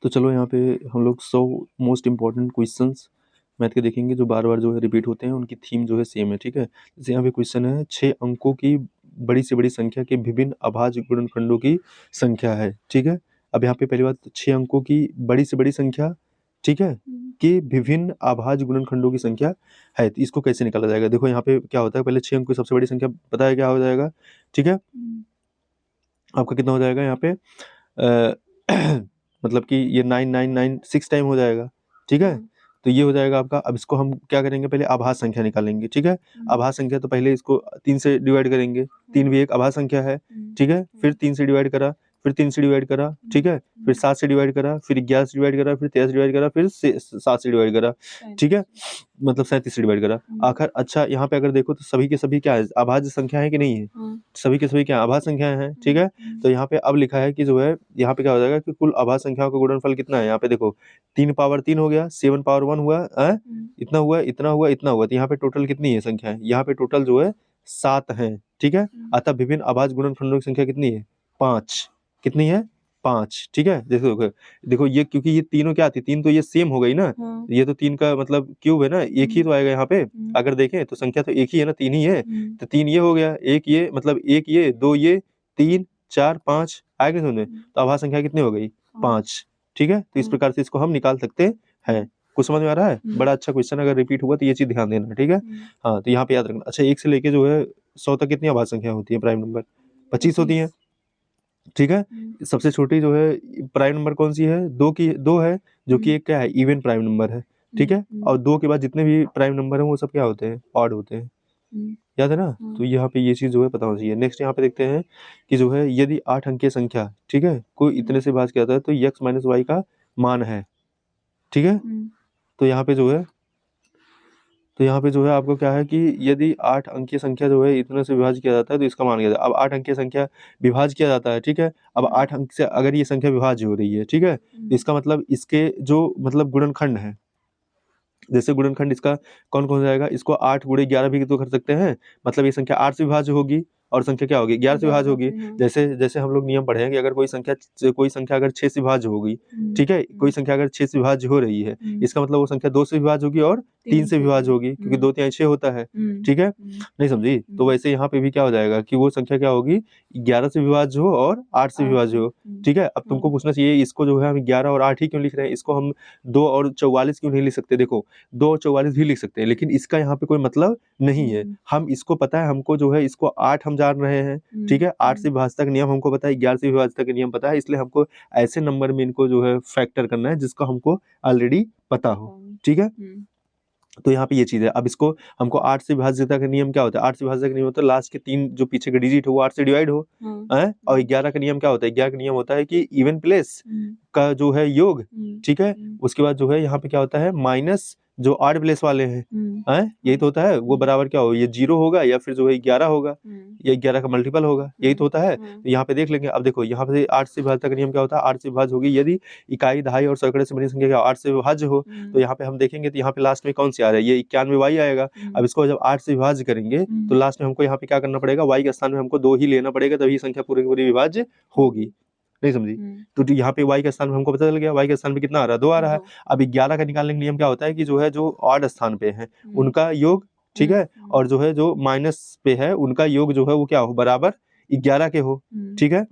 तो चलो यहाँ पे हम लोग 100 मोस्ट इम्पॉर्टेंट क्वेश्चंस मैथ के देखेंगे जो बार बार जो है रिपीट होते हैं, उनकी थीम जो है सेम है। ठीक है, जैसे यहाँ पे क्वेश्चन है 6 अंकों की बड़ी से बड़ी संख्या के विभिन्न अभाज्य गुणनखंडों की संख्या है। ठीक है, अब यहाँ पे पहली बात 6 अंकों की बड़ी से बड़ी संख्या, ठीक है, कि विभिन्न अभाज्य गुणनखंडों की संख्या है। तो इसको कैसे निकाला जाएगा? देखो यहाँ पे क्या होता है, पहले 6 अंक की सबसे बड़ी संख्या पता है क्या हो जाएगा। ठीक है, आपका कितना हो जाएगा यहाँ पे मतलब कि ये 9996 टाइम हो जाएगा। ठीक है, तो ये हो जाएगा आपका। अब इसको हम क्या करेंगे, पहले आभाज्य संख्या निकालेंगे। ठीक है, आभाज्य संख्या तो पहले इसको 3 से डिवाइड करेंगे। 3 भी एक आभाज्य संख्या है। ठीक है, फिर 3 से डिवाइड करा, फिर 3 से डिवाइड करा। ठीक है, फिर 7 से डिवाइड करा, फिर 11 से डिवाइड करा, फिर 13 से डिवाइड करा, फिर 7 से डिवाइड करा। ठीक है, मतलब 37 से डिवाइड करा आखिर। अच्छा, यहाँ पे अगर देखो तो सभी के सभी क्या है, अभाज्य संख्या है कि नहीं है? सभी के सभी क्या अभाज्य संख्या है। ठीक है, तो यहाँ पे अब लिखा है कि जो है यहाँ पे क्या हो जाएगा कि कुल अभाज्य संख्याओं का गुणनफल कितना है। यहाँ पे देखो 3 पावर 3 हो गया, 7 पावर 1 हुआ, इतना हुआ, इतना हुआ, इतना हुआ। तो यहाँ पे टोटल कितनी है संख्या है? यहाँ पे टोटल जो है 7 है। ठीक है, अतः विभिन्न अभाज्य गुणनखंडों की संख्या कितनी है? 5। कितनी है? 5। ठीक है, देखो देखो ये, क्योंकि ये तीनों क्या थी, 3 तो ये सेम हो गई ना। ये तो 3 का मतलब क्यूब है ना, एक ही तो आएगा यहाँ पे। अगर देखें तो संख्या तो एक ही है ना, 3 ही है। तो 3 ये हो गया, एक ये, मतलब एक ये, 2 ये, 3 4 5 आएगा समझ। तो आभाज्य संख्या कितनी हो गई? 5। ठीक है, तो इस प्रकार से इसको हम निकाल सकते हैं। कुछ समझ में आ रहा है? बड़ा अच्छा क्वेश्चन, अगर रिपीट हुआ तो ये चीज ध्यान देना। ठीक है, हाँ, तो यहाँ पे याद रखना। अच्छा, 1 से लेके जो है 100 तक कितनी आभाज्य संख्या होती है? प्राइम नंबर 25 होती है। ठीक है, सबसे छोटी जो है प्राइम नंबर कौन सी है? 2 है, जो कि एक क्या है, इवन प्राइम नंबर है। ठीक है, और 2 के बाद जितने भी प्राइम नंबर हैं वो सब क्या होते हैं? ऑड होते हैं। याद है ना? तो यहाँ पे ये चीज जो है पता होना चाहिए। नेक्स्ट यहाँ पे देखते हैं कि जो है यदि 8 अंकीय संख्या, ठीक है, कोई इतने से भाग किया जाता है तो x माइनस वाई का मान है। ठीक है, तो यहाँ पे जो है आपको क्या है कि यदि 8 अंकीय संख्या जो है इतने से विभाज्य किया जाता है तो इसका मान किया जाता है। अब 8 अंकीय संख्या विभाज्य किया जाता है। ठीक है, अब 8 अंक से अगर ये संख्या विभाज्य हो रही है, ठीक है, तो इसका मतलब इसके जो मतलब गुणनखंड है, जैसे गुणनखंड इसका कौन कौन जाएगा, इसको 8 गुणे 11 भी तो कर सकते हैं। मतलब ये संख्या 8 से विभाज्य होगी और संख्या क्या होगी? 11 से विभाज्य होगी। जैसे जैसे हम लोग नियम पढ़े हैं कि अगर कोई संख्या अगर 6 से विभाज्य होगी, ठीक है, कोई संख्या अगर 6 से विभाज्य हो रही है, इसका मतलब वो संख्या 2 से विभाज्य होगी और 3 से विभाज्य होगी, क्योंकि 2 तिहाई 6 होता है। ठीक है, नहीं समझी? तो वैसे यहाँ पे भी क्या हो जाएगा कि वो संख्या क्या होगी, 11 से विभाज्य हो और 8 से विभाज्य हो। ठीक है, अब तुमको पूछना चाहिए इसको जो है हम 11 और 8 ही क्यों लिख रहे हैं, इसको हम 2 और 44 क्यों नहीं लिख सकते? देखो 2 और 44 भी लिख सकते हैं, लेकिन इसका यहाँ पे कोई मतलब नहीं है। हम इसको पता है, हमको जो है इसको 8 हम जान रहे हैं। ठीक है, 8 से विभाज्यता का नियम हमको पता है, 11 से विभाज्यता का नियम पता है, इसलिए हमको ऐसे नंबर में इनको जो है फैक्टर करना है जिसका हमको ऑलरेडी पता हो। ठीक है, तो यहाँ पे ये चीज है। अब इसको हमको 8 से विभाज्यता का नियम क्या होता है? 8 से विभाज्यता का नियम होता है लास्ट के 3 जो पीछे का डिजिट हो वो 8 से डिवाइड हो। और 11 का नियम क्या होता है? 11 का नियम होता है कि इवन प्लेस का जो है योग। ठीक है, उसके बाद जो है यहाँ पे क्या होता है, माइनस जो ऑड प्लेस वाले हैं, यही तो होता है, वो बराबर क्या हो, ये 0 होगा या फिर जो है 11 होगा, या 11 का मल्टीपल होगा, यही तो होता है। तो यहाँ पे देख लेंगे। अब देखो यहाँ पे 8 से विभाज्यता का नियम क्या होता है? 8 से विभाज्य होगी यदि इकाई, दहाई और सैकड़े से बनी संख्या क्या 8 से विभाज्य हो। तो यहाँ पे हम देखेंगे तो यहाँ पे लास्ट में कौन सी आ रहा है, ये 91 वाई आएगा। अब इसको जब 8 से विभाज्य करेंगे तो लास्ट में हमको यहाँ पे क्या करना पड़ेगा, वाई के स्थान में हमको 2 ही लेना पड़ेगा, तभी संख्या पूरी की पूरी विभाज्य होगी। नहीं समझी? तो यहाँ पे y के स्थान में हमको पता चल गया, y के स्थान पे कितना आ रहा है? 2 आ रहा है। अब 11 का निकालने का नियम क्या होता है कि जो है जो ऑड स्थान पे है उनका योग, ठीक है, और जो है जो माइनस पे है उनका योग जो है वो क्या हो, बराबर 11 के हो। ठीक है,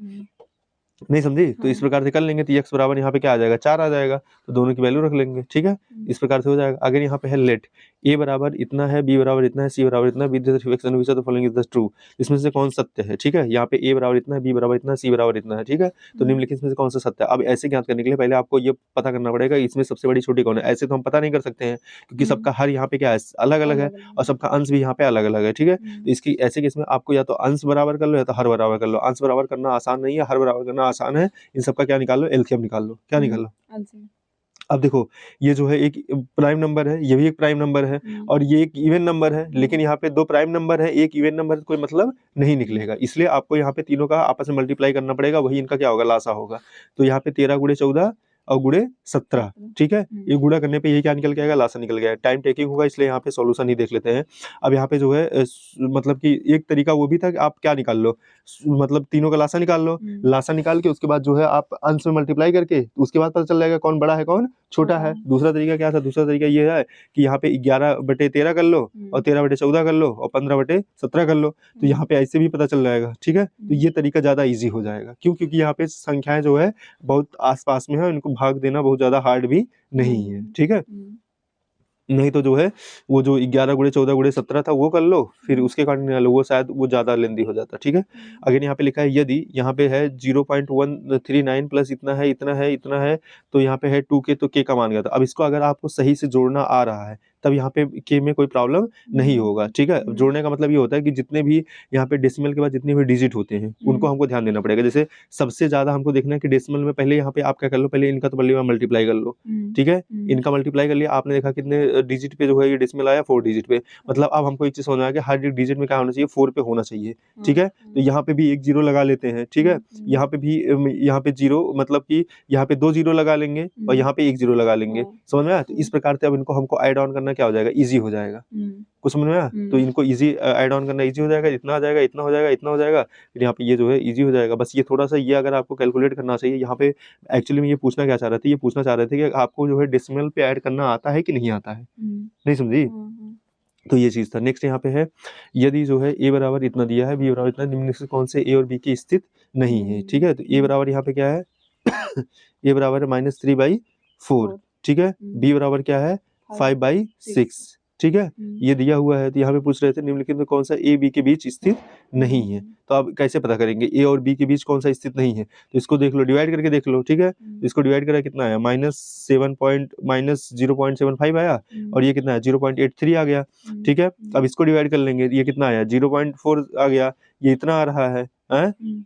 नहीं समझी? तो इस प्रकार से कर लेंगे तो x बराबर यहाँ पे क्या आ जाएगा, 4 आ जाएगा, तो दोनों की वैल्यू रख लेंगे। ठीक है, इस प्रकार से हो जाएगा। अगर यहाँ पे है लेट a बराबर इतना है, b बराबर इतना है, c बराबर इतना है, ट्रू, इसमें से कौन सत्य है? ठीक है, यहाँ पे a बराबर इतना है, b बराबर इतना है, c बराबर इतना है। ठीक है, तो निम्नलिखित इसमें से कौन सा सत्य है? अब ऐसे ज्ञात करने के लिए पहले आपको ये पता करना पड़ेगा इसमें सबसे बड़ी छोटी कौन है। ऐसे तो हम पता नहीं कर सकते हैं क्योंकि सबका हर यहाँ पे क्या है, अलग अलग है, और सबका अंश भी यहाँ पे अलग अलग है। ठीक है, तो इसकी ऐसे केस में आपको या तो अंश बराबर कर लो या तो हर बराबर कर लो। अंश बराबर करना आसान नहीं है, हर बराबर करना आसान है। इन सबका क्या निकाल लो, एलसीएम निकाल लो। क्या निकाल लो? अब देखो ये जो है एक प्राइम नंबर है, ये भी एक प्राइम नंबर है, और ये एक इवन नंबर है, लेकिन यहाँ पे 2 प्राइम नंबर है, एक इवन नंबर, कोई मतलब नहीं निकलेगा। इसलिए आपको यहाँ पे तीनों का आपस में मल्टीप्लाई करना पड़ेगा, वही इनका क्या होगा, लासा होगा। तो यहाँ पे 13 गुणे 14 और गुणे 17। ठीक है, ये गुणा करने पे ये क्या निकल के आएगा, लासा निकल गया है। टाइम टेकिंग होगा, इसलिए यहाँ पे सॉल्यूशन ही देख लेते हैं। अब यहाँ पे जो है मतलब कि एक तरीका वो भी था कि आप क्या निकाल लो, मतलब तीनों का लासा निकाल लो, लासा निकाल के उसके बाद जो है आप अंश में मल्टीप्लाई करके उसके बाद पता चल जाएगा कौन बड़ा है कौन छोटा है। दूसरा तरीका क्या था, दूसरा तरीका ये है कि यहाँ पे 11/13 कर लो और 13/14 कर लो और 15/17 कर लो, तो यहाँ पे ऐसे भी पता चल जाएगा, ठीक है। तो ये तरीका ज्यादा इजी हो जाएगा, क्यों, क्योंकि यहाँ पे संख्याएं जो है बहुत आसपास में है, इनको भाग देना बहुत ज्यादा हार्ड भी नहीं है, ठीक है। नहीं तो जो है वो जो 11 × 14 × 17 था वो कर लो, फिर उसके कारण निकाल लो, वो शायद वो ज्यादा लेंदी हो जाता, ठीक है। अगर यहाँ पे लिखा है यदि यहाँ पे है 0.139 प्लस इतना है इतना है इतना है, तो यहाँ पे है 2k, तो k का मान गया था। अब इसको अगर आपको सही से जोड़ना आ रहा है तब यहाँ पे k में कोई प्रॉब्लम नहीं होगा, ठीक है। जोड़ने का मतलब ये होता है कि जितने भी यहाँ पे डेसिमल के बाद जितने भी डिजिट होते हैं उनको हमको ध्यान देना पड़ेगा। जैसे सबसे ज्यादा हमको देखना है कि डेसिमल में पहले यहाँ पे आप क्या कर लो, पहले इनका तो पहले मल्टीप्लाई कर लो, ठीक है। इनका मल्टीप्लाई कर लिया, आपने देखा कितने डिजिट पे जो है ये डेसिमल आया 4 डिजिट पे। मतलब अब हमको एक चीज समझ में आ गया, हर एक डिजिट में क्या होना चाहिए, 4 पे होना चाहिए, ठीक है। तो यहाँ पे भी एक 0 लगा लेते हैं, ठीक है। यहाँ पे भी यहाँ पे 0 मतलब कि यहाँ पे 2 0 लगा लेंगे और यहाँ पे 1 0 लगा लेंगे, समझ में आया। तो इस प्रकार से अब इनको हमको ऐड ऑन करना क्या हो जाएगा, इजी हो जाएगा, कुछ समझ में आया। तो इनको इजी ऐड ऑन करना इजी हो जाएगा, इतना आ जाएगा इतना हो जाएगा इतना हो जाएगा, फिर यहाँ पे ये जो है इजी हो जाएगा। बस ये थोड़ा सा ये अगर आपको कैलकुलेट करना चाहिए, यहाँ पे एक्चुअली में ये पूछना क्या चाह रहे थे, ये पूछना चाह रहे थे कि आपको जो है डेसिमल पे ऐड करना आता है कि नहीं आता है, नहीं समझी। तो ये चीज था। नेक्स्ट यहाँ पे है यदि जो है a बराबर इतना दिया है, b बराबर इतना, निम्न से कौन से a और b की स्थित नहीं है, ठीक है। तो a बराबर यहाँ पे क्या है a बराबर है -3/4, ठीक है। b बराबर क्या है 5/6, ठीक है। ये दिया हुआ है, तो यहाँ पे पूछ रहे थे निम्नलिखित में कौन सा a b के बीच स्थित नहीं है। तो आप कैसे पता करेंगे a और b के बीच कौन सा स्थित नहीं है, तो इसको देख लो, डिवाइड करके देख लो, ठीक है। इसको डिवाइड करा कितना आया, -0.75 आया और ये कितना है 0.83 आ गया, ठीक है। अब इसको डिवाइड कर लेंगे, ये कितना आया 0.4 आ गया, ये इतना आ रहा है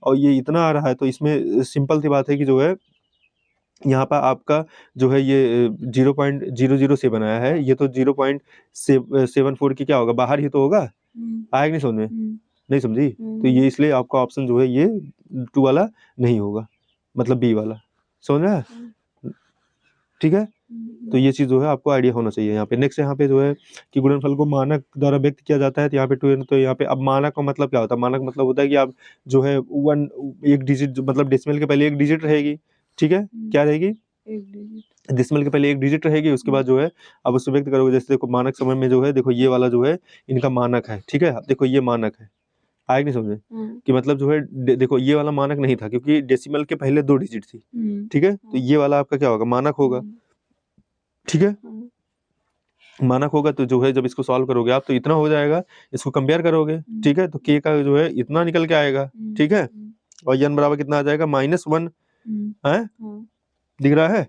और ये इतना आ रहा है। तो इसमें सिंपल सी बात है कि जो है यहाँ पर आपका जो है ये 0.007 आया है, ये तो 0.74 की क्या होगा, बाहर ही तो होगा, आया कि नहीं समझ में, नहीं समझी। तो ये इसलिए आपका ऑप्शन जो है ये 2 वाला नहीं होगा, मतलब बी वाला, समझ में आया, ठीक है। तो ये चीज जो है आपको आइडिया होना चाहिए यहाँ पे। नेक्स्ट यहाँ पे जो है कि गुणनफल को मानक द्वारा व्यक्त किया जाता है, तो यहाँ पे 2, तो यहाँ पे अब मानक का मतलब क्या होता है, मानक मतलब होता है कि आप जो है एक डिजिट, मतलब डेसिमल के पहले एक डिजिट रहेगी, ठीक है, क्या रहेगी, डेसिमल के पहले एक डिजिट रहेगी, उसके बाद जो है अब उसको व्यक्त करोगे। जैसे देखो मानक समय में जो है, देखो ये वाला जो है इनका मानक है, ठीक है। देखो ये मानक है, आया नहीं समझे कि मतलब जो है देखो ये वाला मानक नहीं था क्योंकि डेसिमल के पहले 2 डिजिट थी, ठीक है। तो ये वाला आपका क्या होगा, मानक होगा, ठीक है। मानक होगा तो जो है जब इसको सॉल्व करोगे आप तो इतना हो जाएगा, इसको कंपेयर करोगे, ठीक है। तो k का जो है इतना निकल के आएगा, ठीक है। और n बराबर कितना आ जाएगा -1 है, दिख रहा है,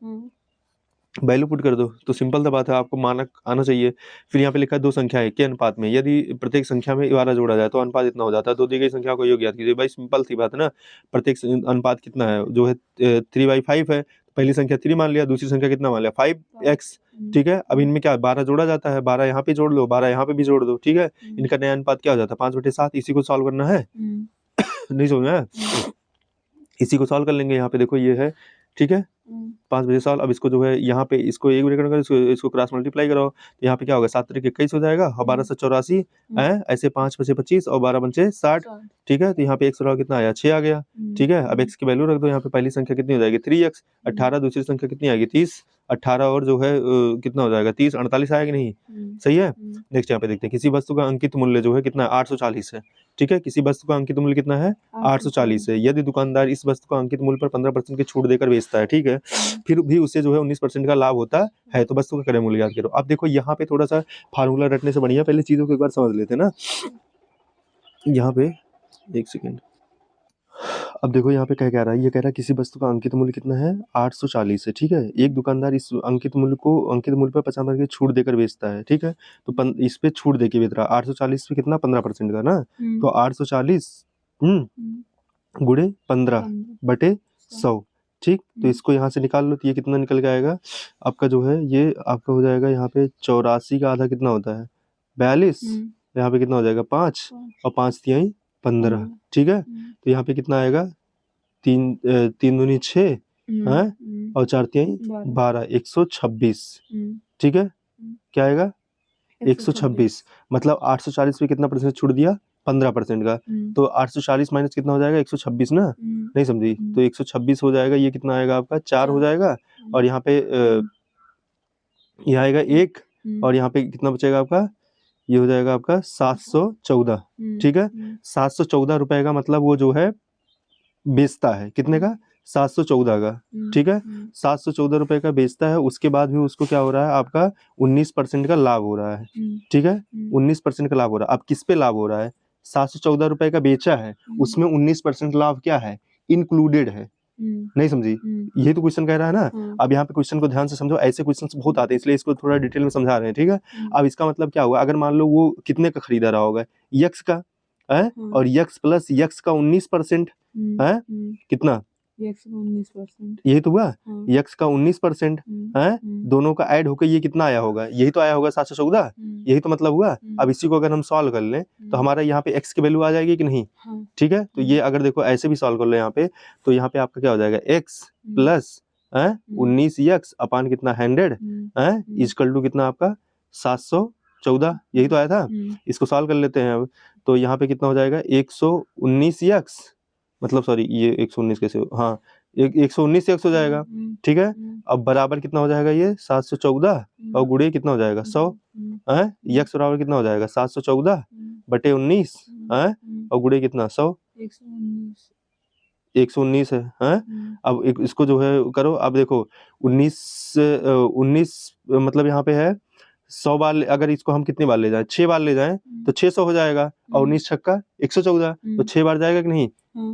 वैल्यू पुट कर दो। तो सिंपल सा बात है, आपको मानक आना चाहिए। फिर यहाँ पे लिखा है 2 संख्याएं के अनुपात में, यदि प्रत्येक संख्या में 12 जोड़ा जाए तो अनुपात इतना हो जाता है। 2 दी गई संख्या को योग ज्ञात कीजिए। भाई सिंपल सी बात है ना, प्रत्येक अनुपात कितना है, जो है 3/5 है, पहली संख्या 3 मान लिया, दूसरी संख्या कितना मान लिया 5x, ठीक है। अब इनमें क्या 12 जोड़ा जाता है, 12 यहाँ पे जोड़ लो, 12 यहाँ पे भी जोड़ दो, ठीक है। इनका नया अनुपात क्या हो जाता है 5/7। इसी को सॉल्व करना है नहीं समझ में, इसी को सॉल्व कर लेंगे। यहाँ पे देखो ये है, ठीक है, 5/7। अब इसको जो है यहाँ पे इसको एक ब्रैकेट में इसको क्रॉस मल्टीप्लाई कराओ, तो यहाँ पे क्या होगा 7 × 21 हो जाएगा और 12 × 84 ऐसे 5 × 25 और 12 × 60, ठीक है। तो यहाँ पे x कितना आया 6 आ गया, ठीक है। अब x की वैल्यू रख दो, यहाँ पे पहली संख्या कितनी हो जाएगी 3x, 18, दूसरी संख्या कितनी आएगी 30, 18 और जो है कितना हो जाएगा 30, 48 आएगा नहीं, सही है। नेक्स्ट यहाँ पे देखते हैं, किसी वस्तु का अंकित मूल्य जो है कितना है 840 है, ठीक है। किसी वस्तु का अंकित मूल्य कितना है 840 है। यदि दुकानदार इस वस्तु का अंकित मूल्य पर 15% की छूट देकर बेचता है, ठीक है, फिर भी उसे जो है 19% का लाभ होता है, तो वस्तु का क्रय मूल्य याद करो। अब देखो यहाँ पे थोड़ा सा फार्मूला रटने से बढ़िया पहले चीजों को एक बार समझ लेते हैं ना। यहाँ पे एक सेकेंड, अब देखो यहाँ पे क्या कह रहा है, ये कह रहा है किसी वस्तु का अंकित मूल्य कितना है 840 है, ठीक है। एक दुकानदार इस अंकित मूल्य पर 50% की छूट देकर बेचता है, ठीक है। तो इस पे छूट देके बेच रहा है 840 पे कितना 15% का ना, तो 840 गुणे 15/100, ठीक। तो इसको यहाँ से निकाल लो, तो ये कितना निकल के आएगा आपका जो है, ये आपका हो जाएगा यहाँ पे 84 का आधा कितना होता है 42, यहाँ पे कितना हो जाएगा 5 और 5 × 15, ठीक है। तो यहाँ पे कितना आएगा 3 दूनी 6 और 4 × 12, 126, ठीक है। क्या आएगा 126, मतलब 840 पे कितना % छूट दिया 15% का, तो 840 माइनस कितना हो जाएगा 126 ना, नहीं समझी, तो 126 हो जाएगा, ये कितना आएगा आपका 4 हो जाएगा, और यहाँ पे ये आएगा 1, और यहाँ पे कितना बचेगा आपका, ये हो जाएगा आपका 714, ठीक है। 714 रुपए का मतलब वो जो है बेचता है, कितने का 714 का, ठीक है। 714 रुपए का बेचता है, उसके बाद भी उसको क्या हो रहा है आपका 19% का लाभ हो रहा है, ठीक है। 19% का लाभ हो रहा है। अब किस पे लाभ हो रहा है, 714 रुपए का बेचा है, उसमें 19% लाभ क्या है, इंक्लूडेड है, नहीं समझी, यही तो क्वेश्चन कह रहा है ना। अब यहाँ पे क्वेश्चन को ध्यान से समझो, ऐसे क्वेश्चन बहुत आते हैं, इसलिए इसको थोड़ा डिटेल में समझा रहे हैं, ठीक है। अब इसका मतलब क्या हुआ, अगर मान लो वो कितने का खरीदा रहा होगा, यक्स का है, और यक्स प्लस यक्स का 19% है, कितना यक्स का 19%, यही तो हुआ, यक्स का 19% है, दोनों का ऐड होकर ये कितना आया होगा, यही तो आया होगा 714, यही तो मतलब हुआ। अब इसी को अगर हम सॉल्व कर लें तो हमारा यहाँ पे एक्स की वैल्यू आ जाएगी कि नहीं, ठीक है। तो ये अगर देखो ऐसे भी सॉल्व कर लो यहाँ पे, तो यहाँ पे आपका क्या हो जाएगा, एक्स प्लस 19 यक्स अपान कितना 100 है, इजकल टू कितना आपका 714, यही तो आया था। इसको सॉल्व कर लेते हैं अब, तो यहाँ पे कितना हो जाएगा 119 यक्स, मतलब सॉरी ये 119 कैसे, हाँ 119 यक्स हो जाएगा, ठीक है। अब बराबर कितना हो जाएगा ये 714, और गुणे कितना हो जाएगा 100 है, यक्स बराबर कितना हो जाएगा 714 बटे 19 है, और गुणे कितना 100, 119 है। अब इसको जो है करो, अब देखो 19 मतलब यहाँ पे है 100 बार, अगर इसको हम कितनी बार ले जाएं, 6 बार ले जाएं तो 600 हो जाएगा, और 19 छक्का 114, तो 6 बार जाएगा कि नहीं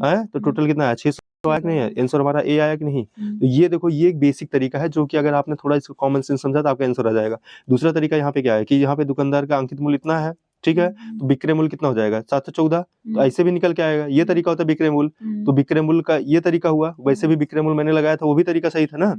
है, तो टोटल कितना है 600 आया कि नहीं है, आंसर हमारा ए आया कि नहीं। तो ये देखो ये एक बेसिक तरीका है, जो कि अगर आपने थोड़ा इसको कॉमन सेंस समझा तो आपका आंसर आ जाएगा। दूसरा तरीका यहाँ पे क्या है कि यहाँ पे दुकानदार का अंकित मूल्य इतना है, ठीक है, तो विक्रय मूल्य कितना हो जाएगा 714, तो ऐसे भी निकल के आएगा, ये तरीका होता है विक्रय मूल्य, तो विक्रय मूल्य का ये तरीका हुआ, वैसे भी विक्रय मूल्य मैंने लगाया था, वो भी तरीका सही था ना,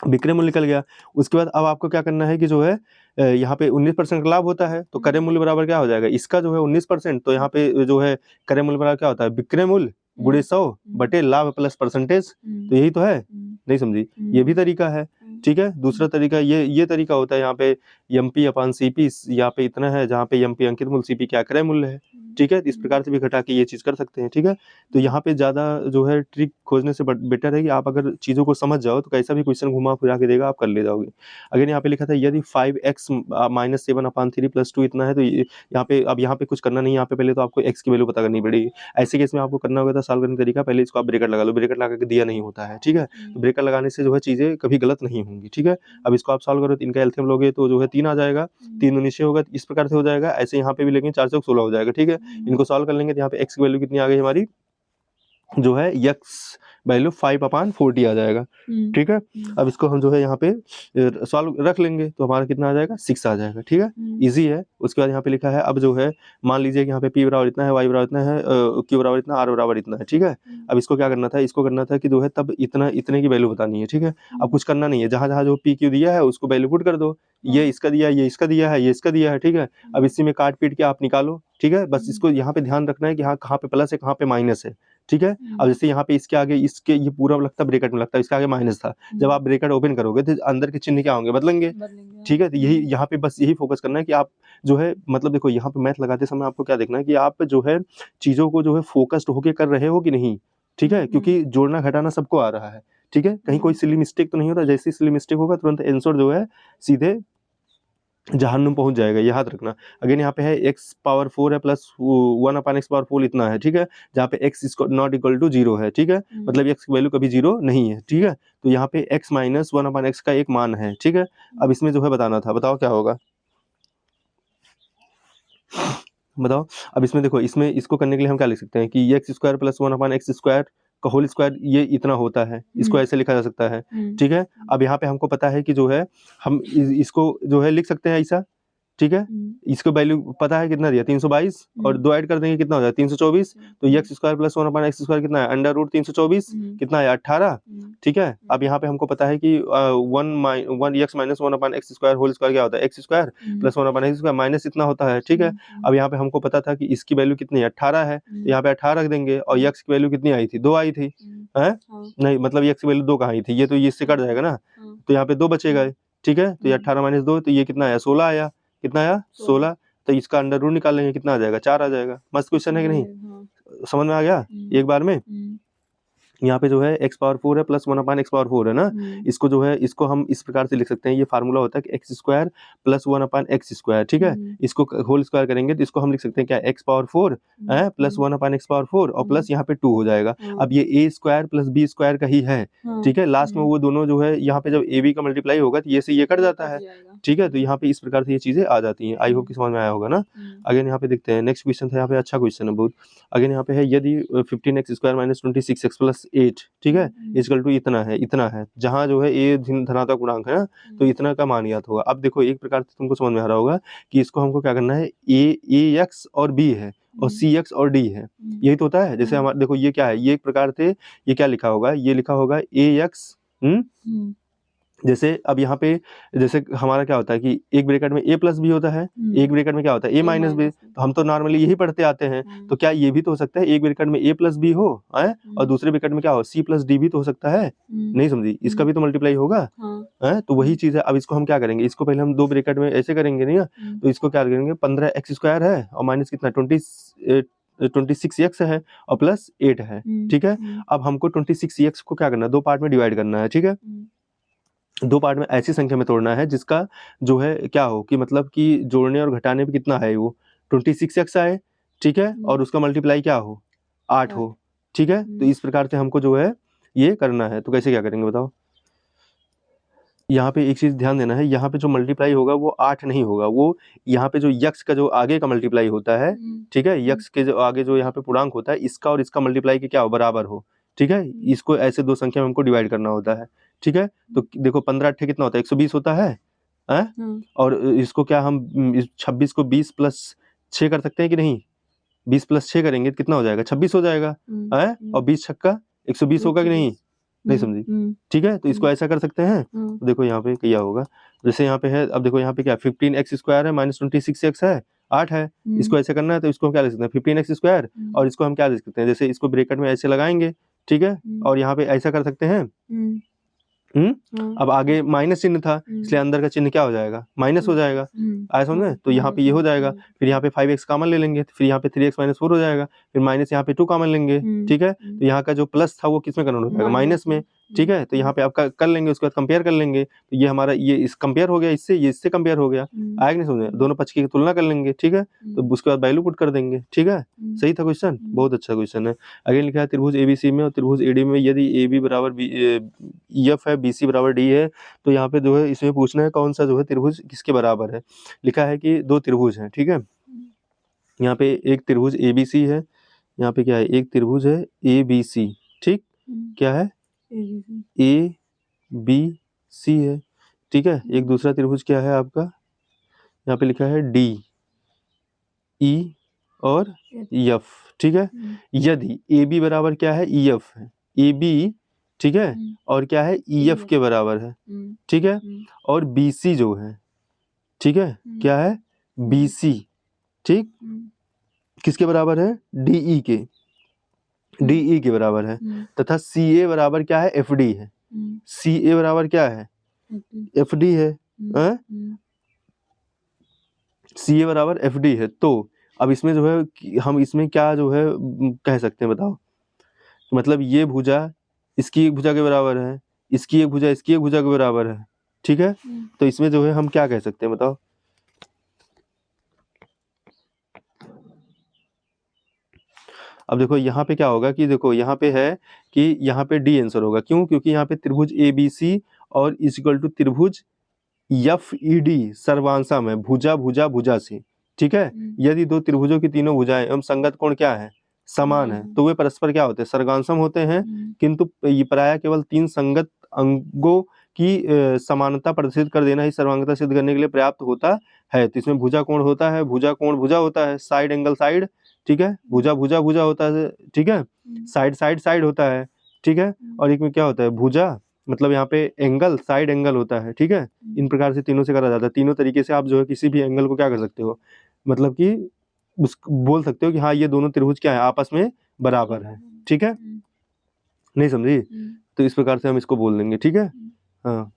विक्रय मूल्य निकल गया। उसके बाद अब आपको क्या करना है कि जो है यहाँ पे 19% का लाभ होता है, तो क्रय मूल्य बराबर क्या हो जाएगा, इसका जो है 19%, तो यहाँ पे जो है क्रय मूल्य बराबर क्या होता है, विक्रय मूल्य गुणे 100 बटे लाभ प्लस परसेंटेज, तो यही तो है, नहीं समझी, ये भी तरीका है, ठीक है। दूसरा तरीका ये तरीका होता है, यहाँ पे एमपी अपान सीपी, यहाँ पे इतना है, जहाँ पे एमपी अंकित मूल्य, सीपी क्या क्रय मूल्य है, ठीक है। इस प्रकार से भी घटा के ये चीज कर सकते हैं, ठीक है। तो यहाँ पे ज्यादा जो है ट्रिक खोजने से बेटर है कि आप अगर चीजों को समझ जाओ तो कैसा भी क्वेश्चन घुमा फिरा के देगा, आप कर ले जाओगे। अगर यहाँ पे लिखा था यदि 5x माइनस 7/3 प्लस 2 इतना है, तो यहाँ पे अब यहाँ पे कुछ करना नहीं, यहाँ पे पहले तो आपको x की वैल्यू पता करनी पड़ेगी। ऐसे केस में आपको करना होगा सॉल्व करने का तरीका, पहले इसको आप ब्रेकेट लगा लो, ब्रेकेट लगा के दिया नहीं होता है, ठीक है। तो ब्रेकेट लगाने से जो है चीजें कभी गलत नहीं होंगी, ठीक है। अब इसको आप सॉल्व करो, इनका एलसीएम लोगे तो जो है 3 आ जाएगा, 3 19 होगा, इस प्रकार से हो जाएगा। ऐसे यहाँ पे भी लेकिन 4 से 16 हो जाएगा, ठीक है। इनको सॉल्व कर लेंगे तो यहाँ पे x की वैल्यू कितनी आ गई हमारी, जो है x वैल्यू 5/40 आ जाएगा, ठीक है। अब इसको हम जो है यहाँ पे सॉल्व रख लेंगे तो हमारा कितना आ जाएगा 6 आ जाएगा, ठीक है, इजी है। उसके बाद यहाँ पे लिखा है, अब जो है मान लीजिए कि यहाँ पे p बराबर इतना है, y बराबर इतना है, q बराबर इतना, r बराबर इतना है, ठीक है। अब इसको क्या करना था, इसको करना था कि जो है तब इतने की वैल्यू बतानी है, ठीक है। अब कुछ करना नहीं है, जहाँ जहाँ जो p q दिया है उसको वैल्यू पुट कर दो, ये इसका दिया है, ये इसका दिया है, ये इसका दिया है, ठीक है। अब इसी में काट पीट के आप निकालो, ठीक है। बस इसको यहाँ पे ध्यान रखना है कि हाँ कहाँ पे प्लस है कहाँ पे माइनस है, ठीक है। अब जैसे यहाँ पे इसके आगे इसके ये पूरा लगता ब्रेकेट में लगता है, इसके आगे माइनस था, जब आप ब्रेकेट ओपन करोगे तो अंदर के चिन्ह क्या होंगे, बदलेंगे, ठीक है। तो यही यहाँ पे बस यही फोकस करना है कि आप जो है मतलब देखो यहाँ पे मैथ लगाते समय आपको क्या देखना है कि आप जो है चीजों को जो है फोकस्ड होके कर रहे हो कि नहीं, ठीक है, क्योंकि जोड़ना घटाना सबको आ रहा है, ठीक है। कहीं कोई सिली मिस्टेक तो नहीं हो रहा, जैसे सिली मिस्टेक होगा तुरंत आंसर जो है सीधे जहन्नुम पहुंच जाएगा, ये याद रखना। अगेन यहाँ पे है x⁴ है प्लस 1/x⁴ इतना है, ठीक है, जहाँ पे x इसको नॉट इक्वल टू 0 है, ठीक है, मतलब x की वैल्यू कभी 0 नहीं है, ठीक है। तो यहाँ पे x माइनस 1/x का एक मान है, ठीक है। अब इसमें जो है बताना था, बताओ क्या होगा, बताओ। अब इसमें देखो, इसमें इसको करने के लिए हम क्या लिख सकते हैं कि x² प्लस 1/x² का होल स्क्वायर ये इतना होता है, इसको ऐसे लिखा जा सकता है, ठीक है। अब यहाँ पे हमको पता है कि जो है हम इसको जो है लिख सकते हैं ऐसा, ठीक है। इसको वैल्यू पता है कितना दिया 322, और 2 ऐड कर देंगे कितना हो जाएगा 324, तो x² प्लस 1/x² कितना है √324, कितना है 18, ठीक है। अब यहाँ पे हमको पता है कि 1x minus 1/x² whole square क्या होता है x² प्लस 1/x² माइनस इतना होता है, ठीक है। अब यहाँ पे हमको पता था कि इसकी वैल्यू कितनी है 18 है, तो यहाँ पे 18 रख देंगे, और x की वैल्यू कितनी आई थी 2 आई थी, है नहीं, मतलब x की वैल्यू 2 कहाँ आई थी, ये तो ये इससे कट जाएगा ना, तो यहाँ पे 2 बचेगा, ठीक है। तो ये 18 - 2, तो ये कितना आया 16 आया, कितना आया 16। तो इसका अंडर रूट निकालेंगे, कितना आ जाएगा, 4 आ जाएगा। मस्त क्वेश्चन है कि नहीं, हाँ। समझ में आ गया एक बार में। यहाँ पे जो है x पावर 4 है प्लस 1/x पावर 4 है ना, इसको जो है इसको हम इस प्रकार से लिख सकते हैं, ये फार्मूला होता है कि x square plus 1/x square, ठीक है। इसको होल स्क्वायर करेंगे तो इसको हम लिख सकते हैं क्या, x पावर 4 है प्लस 1/x पावर 4 और प्लस यहाँ पे 2 हो जाएगा। अब ये a square plus b square का ही है, ठीक है। लास्ट में वो दोनों जो है यहाँ पे जब a b का मल्टीप्लाई होगा तो ये से ये कट जाता है, ठीक है। तो यहाँ पे इस प्रकार से ये चीजें आ जाती हैं। आई होप कि समझ में आया होगा ना। अगेन यहाँ पे देखते हैं नेक्स्ट क्वेश्चन था, यहाँ पे अच्छा क्वेश्चन है बहुत। अगेन यहाँ पे है यदि 15x square minus 26x plus 8, ठीक है, इक्वल टू इतना है, जहाँ जो है ए धनात्मक गुणांक है ना, तो इतना का मान ज्ञात होगा। अब देखो एक प्रकार से तुमको समझ में आ रहा होगा कि इसको हमको क्या करना है, ए एक्स और बी है और सी एक्स और डी है, यही तो होता है। जैसे हमारे देखो ये क्या है, ये एक प्रकार से ये क्या लिखा होगा, ये लिखा होगा ए एक्स, जैसे अब यहाँ पे जैसे हमारा क्या होता है कि एक ब्रैकेट में a प्लस बी होता है, एक ब्रैकेट में क्या होता है a माइनस बी, तो हम तो नॉर्मली यही पढ़ते आते हैं। तो क्या ये भी तो हो सकता है एक ब्रैकेट में a प्लस बी हो है और दूसरे ब्रैकेट में क्या हो c प्लस डी भी तो हो सकता है, नहीं समझी, इसका भी तो मल्टीप्लाई होगा है। तो वही चीज है। अब इसको हम क्या करेंगे, इसको पहले हम दो ब्रैकेट में ऐसे करेंगे नहीं, तो इसको क्या करेंगे, 15x स्क्वायर है और माइनस कितना 26x है और प्लस 8 है, ठीक है। अब हमको 26x को क्या करना है, दो पार्ट में डिवाइड करना है, ठीक है। दो पार्ट में ऐसी संख्या में तोड़ना है जिसका जो है क्या हो कि मतलब कि जोड़ने और घटाने पे कितना है, वो 26x आए, ठीक है, और उसका मल्टीप्लाई क्या हो 8 हो, ठीक है। तो इस प्रकार से हमको जो है ये करना है। तो कैसे क्या करेंगे बताओ। यहाँ पे एक चीज ध्यान देना है, यहाँ पे जो मल्टीप्लाई होगा वो 8 नहीं होगा, वो यहाँ पे जो यक्स का जो आगे का मल्टीप्लाई होता है, ठीक है, यक्स के जो आगे जो यहाँ पे पूर्णांक होता है इसका और इसका मल्टीप्लाई के क्या हो, बराबर हो, ठीक है। इसको ऐसे दो संख्या में हमको डिवाइड करना होता है, ठीक है। तो देखो 15 अट्ठे कितना होता है, 120 होता है, और इसको क्या हम 26 को 20 प्लस 6 कर सकते हैं कि नहीं, 20 प्लस 6 करेंगे तो कितना हो जाएगा, 26 हो जाएगा है, और 20 छक्का 120 होगा कि नहीं समझी, ठीक है। तो इसको ऐसा कर सकते हैं। तो देखो यहाँ पे क्या होगा, जैसे यहाँ पे है, अब देखो यहाँ पे क्या 15x स्क्वायर है माइनस 26x है 8 है, इसको ऐसे करना है तो इसको हम क्या लिख सकते हैं 15x स्क्वायर, और इसको हम क्या लिख सकते हैं, जैसे इसको ब्रैकेट में ऐसे लगाएंगे, ठीक है, और यहाँ पे ऐसा कर सकते हैं। अब आगे माइनस चिन्ह था इसलिए अंदर का चिन्ह क्या हो जाएगा, माइनस हो जाएगा, आया समझ में। तो यहाँ पे ये हो जाएगा, फिर यहाँ पे 5x कॉमन ले लेंगे, फिर यहाँ पे 3x माइनस 4 हो जाएगा, फिर माइनस यहाँ पे 2 कॉमन लेंगे, ठीक है। तो यहाँ का जो प्लस था वो किस में कन्वर्ट हो जाएगा, माइनस में, ठीक है। तो यहाँ पे आपका कर लेंगे, उसके बाद कंपेयर कर लेंगे, तो ये हमारा ये इस कंपेयर हो गया इससे, ये इससे कंपेयर हो गया, आया कि नहीं समझे, दोनों पक्ष की तुलना कर लेंगे, ठीक है। तो उसके बाद वैल्यू पुट कर देंगे, ठीक है। सही था क्वेश्चन, बहुत अच्छा क्वेश्चन है। आगे लिखा है त्रिभुज एबीसी में और त्रिभुज एडी में यदि AB बराबर EF है, BC बराबर D है, तो यहाँ पे जो है इसमें पूछना है कौन सा जो है त्रिभुज किसके बराबर है। लिखा है कि दो त्रिभुज हैं, ठीक है। यहाँ पे एक त्रिभुज ABC है, यहाँ पे क्या है, एक त्रिभुज है ABC, ठीक, क्या है ABC है, ठीक है। एक दूसरा त्रिभुज क्या है आपका, यहाँ पे लिखा है DE और F, ठीक है। यदि AB बराबर क्या है, EF है, AB, ठीक है, और क्या है EF के बराबर है, ठीक है, और BC जो है, ठीक है, क्या है BC, ठीक, किसके बराबर है, DE के बराबर है, तथा CA बराबर क्या है, FD है, CA बराबर क्या है, FD है, CA बराबर FD है। तो अब इसमें जो है हम इसमें क्या जो है कह सकते हैं बताओ, मतलब ये भुजा इसकी एक भुजा के बराबर है, इसकी एक भुजा इसकी एक भुजा के बराबर है, ठीक है। तो इसमें जो है हम क्या कह सकते हैं बताओ। अब देखो यहाँ पे क्या होगा कि देखो यहाँ पे है कि यहाँ पे डी आंसर होगा, क्यों, क्योंकि यहाँ पे त्रिभुज ABC और इक्वल टू त्रिभुज FED सर्वांशम है, भुजा भुजा भुजा से, ठीक है। यदि दो त्रिभुजों की तीनों भुजाएं एवं संगत कोण क्या है, समान है, तो वे परस्पर क्या होते हैं, सर्गांशम होते हैं। किंतु ये प्रायः केवल तीन संगत अंगों की समानता प्रदर्शित कर देना ही सर्वांगता सिद्ध करने के लिए पर्याप्त होता है। तो इसमें भुजा कोण होता है, भुजा कोण भुजा होता है, साइड एंगल साइड, ठीक है, भुजा भुजा भुजा होता है, ठीक है, साइड साइड साइड होता है, ठीक है, और एक में क्या होता है भुजा मतलब यहाँ पे एंगल साइड एंगल होता है, ठीक है। इन प्रकार से तीनों से करा जाता है। तीनों तरीके से आप जो है किसी भी एंगल को क्या कर सकते हो, मतलब कि उस बोल सकते हो कि हाँ ये दोनों त्रिभुज क्या है, आपस में बराबर है, ठीक है, नहीं समझी। तो इस प्रकार से हम इसको बोल देंगे, ठीक है। हाँ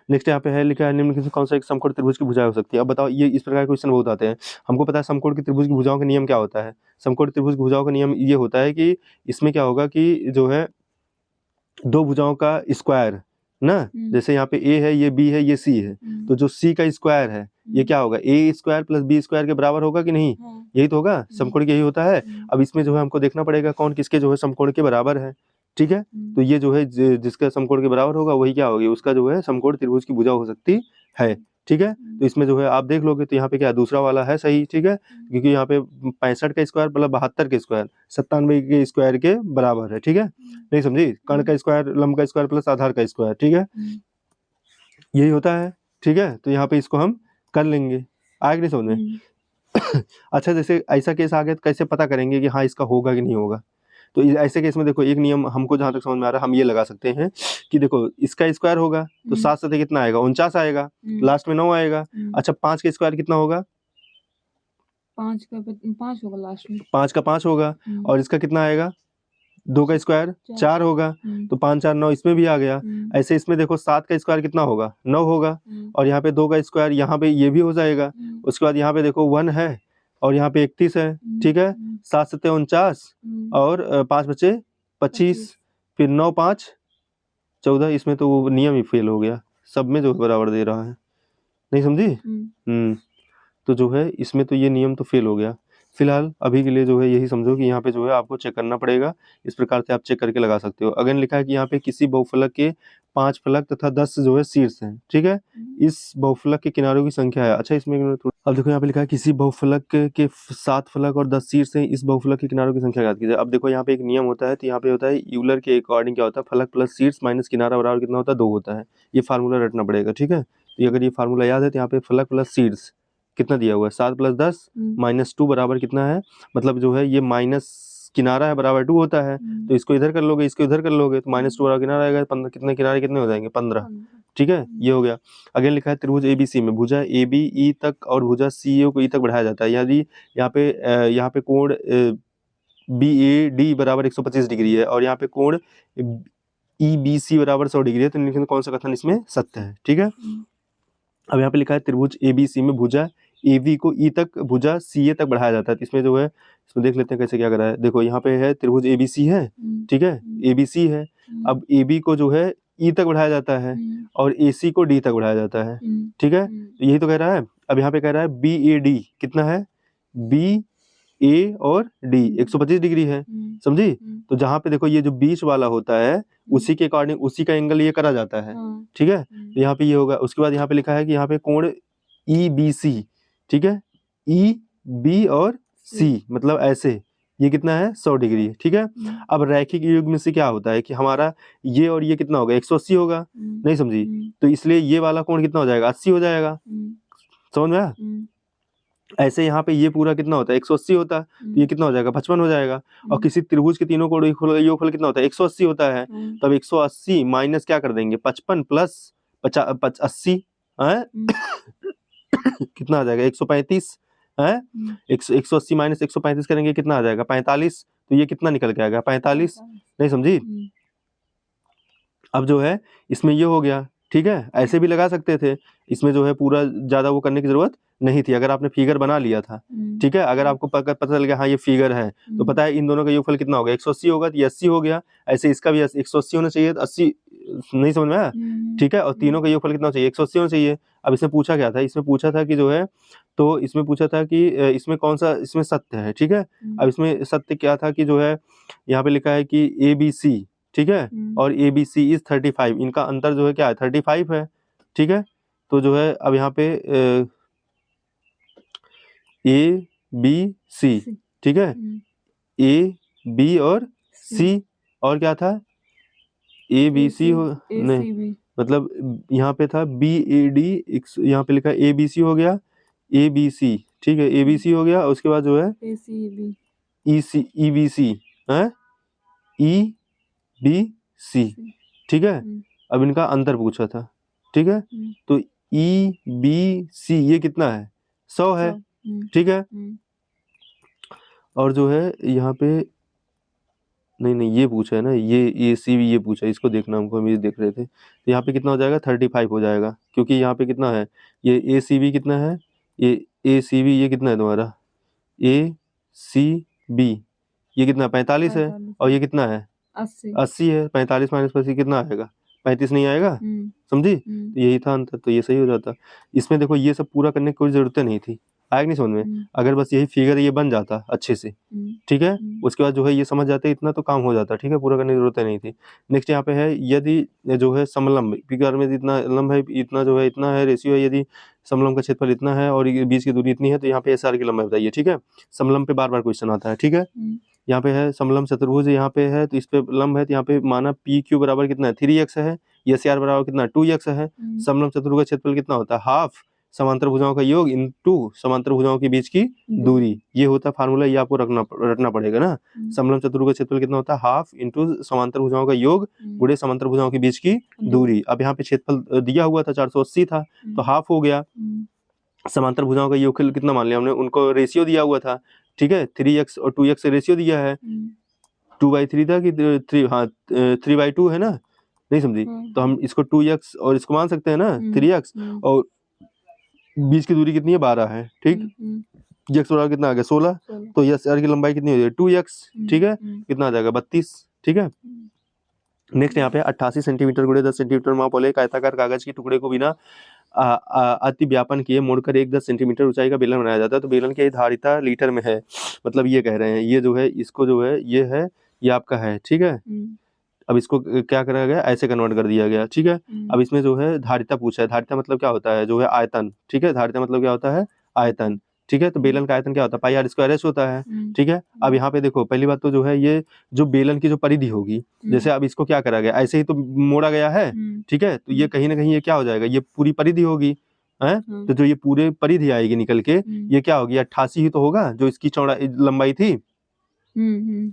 नेक्स्ट यहाँ पे है लिखा है निम्नलिखित में कौन सा एक समकोण त्रिभुज की भुजा हो सकती है। अब बताओ, ये इस प्रकार के क्वेश्चन बहुत आते हैं। हमको पता है समकोण की त्रिभुज की भुजाओं का नियम क्या होता है। समकोण त्रिभुज की भुजाओं का नियम ये होता है कि इसमें क्या होगा कि जो है दो भुजाओं का स्क्वायर ना, जैसे यहाँ पे ए है, ये बी है, ये सी है, तो जो सी का स्क्वायर है ये क्या होगा, ए स्क्वायर प्लस बी स्क्वायर के बराबर होगा कि नहीं। यही तो होगा, समकोण यही होता है। अब इसमें जो है हमको देखना पड़ेगा कौन किसके जो है समकोण के बराबर है। ठीक है, तो ये जो है जिसका समकोण के बराबर होगा वही क्या होगी, उसका जो है समकोण त्रिभुज की भुजा हो सकती है। ठीक है, तो इसमें जो है आप देख लोगे तो यहाँ पे क्या दूसरा वाला है सही। ठीक है, क्योंकि यहाँ पे 65 का स्क्वायर मतलब 72 के स्क्वायर 97 के स्क्वायर के बराबर है। ठीक है, नहीं समझी, कर्ण का स्क्वायर लंब का स्क्वायर प्लस आधार का स्क्वायर। ठीक है, यही होता है। ठीक है, तो यहाँ पे इसको हम कर लेंगे, आगे नहीं समझ में। अच्छा, जैसे ऐसा केस आ गया तो कैसे पता करेंगे कि हाँ इसका होगा कि नहीं होगा। तो ऐसे केस में देखो एक नियम हमको जहां तक समझ में आ रहा है हम ये लगा सकते हैं कि देखो इसका स्क्वायर होगा तो 7 से कितना आएगा, 49 आएगा, लास्ट में 9 आएगा। अच्छा, 5 का स्क्वायर कितना होगा, 5 होगा लास्ट में, 5 का 5 होगा, और इसका कितना आएगा, 2 का स्क्वायर 4 होगा, तो 5 4 9 इसमें भी आ गया। ऐसे इसमें देखो 7 का स्क्वायर कितना होगा, 9 होगा, और यहाँ पे 2 का स्क्वायर यहाँ पे ये भी हो जाएगा। उसके बाद यहाँ पे देखो 1 है और यहाँ पे 31 है। ठीक है, 7 7 49 और 5 बचे 25, फिर 9 5 14, इसमें तो वो नियम ही फेल हो गया, सब में जो बराबर दे रहा है, नहीं समझी। तो जो है इसमें तो ये नियम तो फेल हो गया। फिलहाल अभी के लिए जो है यही समझो कि यहाँ पे जो है आपको चेक करना पड़ेगा, इस प्रकार से आप चेक करके लगा सकते हो। अगेन लिखा है कि यहाँ पे किसी बहुफलक के 5 फलक तथा 10 जो है शीर्ष हैं। ठीक है, इस बहुफलक के किनारों की संख्या है। अच्छा, इसमें अब देखो यहाँ पे लिखा है किसी बहुफलक के 7 फलक और 10 शीर्ष हैं, इस बहुफलक के किनारों की संख्या ज्ञात कीजिए। अब देखो यहाँ पे एक नियम होता है, तो यहाँ पे होता है यूलर के अकॉर्डिंग क्या होता है, फलक प्लस शीर्ष माइनस किनारा बराबर कितना होता है, 2 होता है। ये फार्मूला रटना पड़ेगा। ठीक है, तो अगर ये फार्मूला याद है तो यहाँ पे फलक प्लस शीर्ष कितना दिया हुआ है, 7 + 10 -2 बराबर कितना है, मतलब जो है ये माइनस किनारा है बराबर 2 होता है। तो इसको इधर कर लोगे, इसको इधर कर लोगे, तो -2 बराबर किनारा आएगा, 15 कितने किनारे कितने हो जाएंगे, 15। ठीक है, ये हो गया। अगेन लिखा है त्रिभुज ABC में भुजा AB E तक और भुजा CA को E तक बढ़ाया जाता है। यदि यहाँ पे कोण BAD बराबर 125 डिग्री है और यहाँ पे कोण EBC बराबर 100 डिग्री है, तो निम्नलिखित में कौन सा कथन इसमें सत्य है। ठीक है, अब यहाँ पे लिखा है त्रिभुज ABC में भुजा AB को E तक भुजा CA तक बढ़ाया जाता है। तो इसमें जो है इसमें देख लेते हैं कैसे क्या करा है। देखो यहाँ पे है त्रिभुज ABC है, ठीक है, ABC है, अब AB को जो है E तक बढ़ाया जाता है और AC को D तक बढ़ाया जाता है। ठीक है, तो यही तो कह रहा है। अब यहाँ पे कह रहा है BAD कितना है, BA और D 125 डिग्री है, समझी। तो जहाँ पे देखो ये जो बीच वाला होता है उसी के अकॉर्डिंग उसी का एंगल ये करा जाता है। ठीक है, तो यहाँ पे ये होगा। उसके बाद यहाँ पे लिखा है कि यहाँ पे कोण EBC, ठीक है, EB और C मतलब ऐसे ये कितना है, 100 डिग्री। ठीक है, अब रैखिक युग्म से क्या होता है कि हमारा ये और ये कितना होगा, 180 होगा, नहीं समझी, तो इसलिए ये वाला कोण कितना हो जाएगा, 80 हो जाएगा। समझ में आया। ऐसे यहाँ पे ये पूरा कितना होता है, 180 होता है, तो ये कितना हो जाएगा, 55 हो जाएगा। और किसी त्रिभुज के तीनों कोण योगफल कितना होता है, 180 होता है। तब 180 माइनस क्या कर देंगे, 55 प्लस 80 है कितना आ जाएगा, 135 है। 180 माइनस 135 करेंगे कितना आ जाएगा, 45। तो ये कितना निकल के आएगा, 45, नहीं समझी। अब जो है इसमें ये हो गया। ठीक है, ऐसे भी लगा सकते थे, इसमें जो है पूरा ज्यादा वो करने की जरूरत नहीं थी अगर आपने फिगर बना लिया था। ठीक है, अगर आपको पता चल गया हाँ ये फिगर है, तो पता है इन दोनों का योगफल कितना होगा, 180 होगा, तो ये 80 हो गया। ऐसे इसका भी 180 होना चाहिए, 80 नहीं समझ में आया। ठीक है, और तीनों का योगफल कितना चाहिए, 180 होना चाहिए। अब इसमें पूछा क्या था, इसमें पूछा था कि जो है, तो इसमें पूछा था कि इसमें कौन सा इसमें सत्य है। ठीक है, अब इसमें सत्य क्या था कि जो है यहाँ पे लिखा है कि ABC, ठीक है, और ABC इज 35, इनका अंतर जो है क्या है, 35 है। ठीक है, तो जो है अब यहाँ पे ABC, ठीक है, A B और C, और क्या था ABC हो नहीं, मतलब यहाँ पे था BAD, यहाँ पे लिखा ABC हो गया, ABC, ठीक है, ABC हो गया। उसके बाद जो है EBC है, EBC, ठीक है। अब इनका अंतर पूछा था। ठीक है, तो EBC ये कितना है, 100 है। ठीक है, और जो है यहाँ पे नहीं ये पूछा है ना, ये सी भी ये पूछा है, इसको देखना हमको, हम ये देख रहे थे। तो यहाँ पे कितना हो जाएगा 35 हो जाएगा, क्योंकि यहाँ पे कितना है, ये ए सी बी कितना है, ए सी बी ये कितना है तुम्हारा, ए सी बी ये कितना 45 है, 45 और ये कितना है 80 80 है। 45 माइनस 50 कितना आएगा, 35 नहीं आएगा, समझी। तो यही था अंतर, तो ये सही हो जाता। इसमें देखो ये सब पूरा करने की कोई जरूरत नहीं थी, आया कि नहीं समझ में। अगर बस यही फिगर ये बन जाता अच्छे से, ठीक है, उसके बाद जो है ये समझ जाते इतना तो काम हो जाता, ठीक है, पूरा करने की जरूरत नहीं थी। नेक्स्ट यहाँ पे है, यदि जो है समलंब फिगर में इतना लंब है, इतना जो है इतना है रेशियो है, यदि समलंब का क्षेत्रफल इतना है और ये बीच की दूरी इतनी है, तो यहाँ पे एस आर की लंबाई बताइए, ठीक है। समलंब पे बार बार क्वेश्चन आता है, ठीक है। यहाँ पे है समलंब चतुर्भुज, यहाँ पे है तो इस पे लंब है, तो यहाँ पे माना पी क्यू बराबर कितना है 3x है, एस आर बराबर कितना 2x है। समलंब चतुर्भुज का क्षेत्रफल कितना होता है, हाफ समांतर भुजाओं का योग इनटू समांतर भुजाओं के बीच की दूरी, ये होता है फार्मूला, ये आपको रटना पड़ेगा ना। समलंब चतुर्भुज का क्षेत्रफल कितना होता है, हाफ इंटू समांतर भुजाओं का योग गुणे समांतर भुजाओं के बीच की दूरी। अब यहाँ पे क्षेत्रफल दिया हुआ था 480 था, तो हाफ हो गया। समांतर भुजाओं का योग कितना मान लिया हमने, उनको रेशियो दिया हुआ था, ठीक है, 3x और 2x से रेशियो दिया है, 2/3 था कि 3, हाँ 3/2 है ना, नहीं समझी। तो हम इसको 2x और इसको मान सकते हैं ना 3x, और बीच की दूरी कितनी है 12 है, ठीक। x बराबर कितना आ गया 16, तो यस आर की लंबाई कितनी हो जाएगी 2x, ठीक है, कितना आ जाएगा 32, ठीक है। नेक्स्ट यहाँ पे 88 सेंटीमीटर गुणे 10 सेंटीमीटर माप वाले एक आयताकार कागज के टुकड़े को बिना अति व्यापन किए मोड़कर 1-10 सेंटीमीटर ऊंचाई का बेलन बनाया जाता है। तो बेलन की धारिता लीटर में है, मतलब ये कह रहे हैं, ये जो है इसको जो है ये है, ये आपका है, ठीक है। अब इसको क्या करा गया, ऐसे कन्वर्ट कर दिया गया, ठीक है। अब इसमें जो है धारिता पूछा है, धारिता मतलब क्या होता है, जो है आयतन, ठीक है, धारिता मतलब क्या होता है, आयतन, ठीक है। तो बेलन का आयतन क्या होता है, पाई आर स्क्वायर एच होता है, ठीक है। अब यहाँ पे देखो पहली बात तो जो है ये जो बेलन की जो परिधि होगी, जैसे अब इसको क्या करा गया, ऐसे ही तो मोड़ा गया है, ठीक है, तो ये कहीं ना कहीं ये क्या हो जाएगा, ये पूरी परिधि होगी है, तो जो ये पूरे परिधि आएगी निकल के, ये क्या होगी 88 ही तो होगा, जो इसकी चौड़ाई लंबाई थी,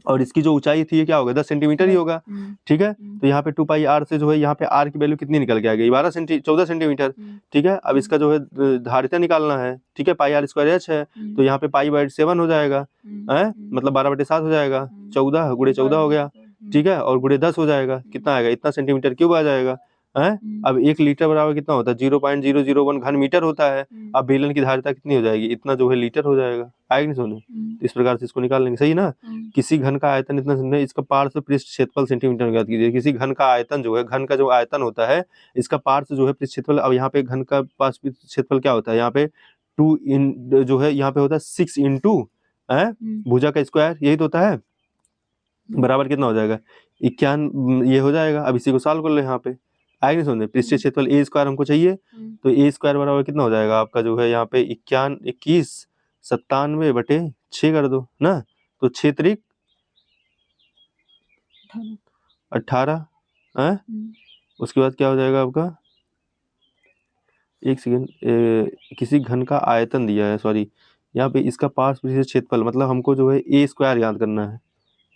और इसकी जो ऊंचाई थी ये क्या होगा 10 सेंटीमीटर ही होगा, ठीक है। तो यहाँ पे 2 पाई आर से जो है यहाँ पे आर की वैल्यू कितनी निकल के आ गई 14 सेंटीमीटर, ठीक है। अब इसका जो है धारिता निकालना है, ठीक है, पाई आर स्क्वायर एच है, तो यहाँ पे पाई/7 हो जाएगा, है मतलब 12/7 हो जाएगा, 14 गुणे 14 हो गया, ठीक है, और गुणे 10 हो जाएगा, कितना आएगा, इतना सेंटीमीटर क्यूब आ जाएगा, है। अब 1 लीटर बराबर कितना होता है 0.001 घन मीटर होता है। अब बेलन की धारिता कितनी हो जाएगी, इतना जो है लीटर हो जाएगा, आएगा नहीं सोने। इस प्रकार से इसको निकाल लेंगे, सही ना। किसी घन का आयतन इतना समझे, इसका पार्श्व पृष्ठ क्षेत्रफल सेंटीमीटर में ज्ञात कीजिए। किसी घन का आयतन जो है, घन का जो आयतन होता है, इसका पार्श्व जो है पृष्ठ क्षेत्रफल। अब यहाँ पे घन का पार्श्व क्षेत्रफल क्या होता है, यहाँ पे 2 इन जो है यहाँ पे होता है 6 इंटू भुजा का स्क्वायर, यही तो होता है, बराबर कितना हो जाएगा 51, ये हो जाएगा। अब इसी को सॉल्व कर लो, यहाँ पे आएगा नहीं समझे। पृष्ठीय क्षेत्रफल ए स्क्वायर हमको चाहिए, तो ए स्क्वायर बराबर कितना हो जाएगा आपका जो है यहाँ पे 21 97/6 कर दो ना, तो 6 त्रिक 18 है। उसके बाद क्या हो जाएगा आपका, एक सेकेंड, किसी घन का आयतन दिया है, सॉरी यहाँ पे इसका पार्श्व पृष्ठीय क्षेत्रफल, मतलब हमको जो है ए स्क्वायर याद करना है,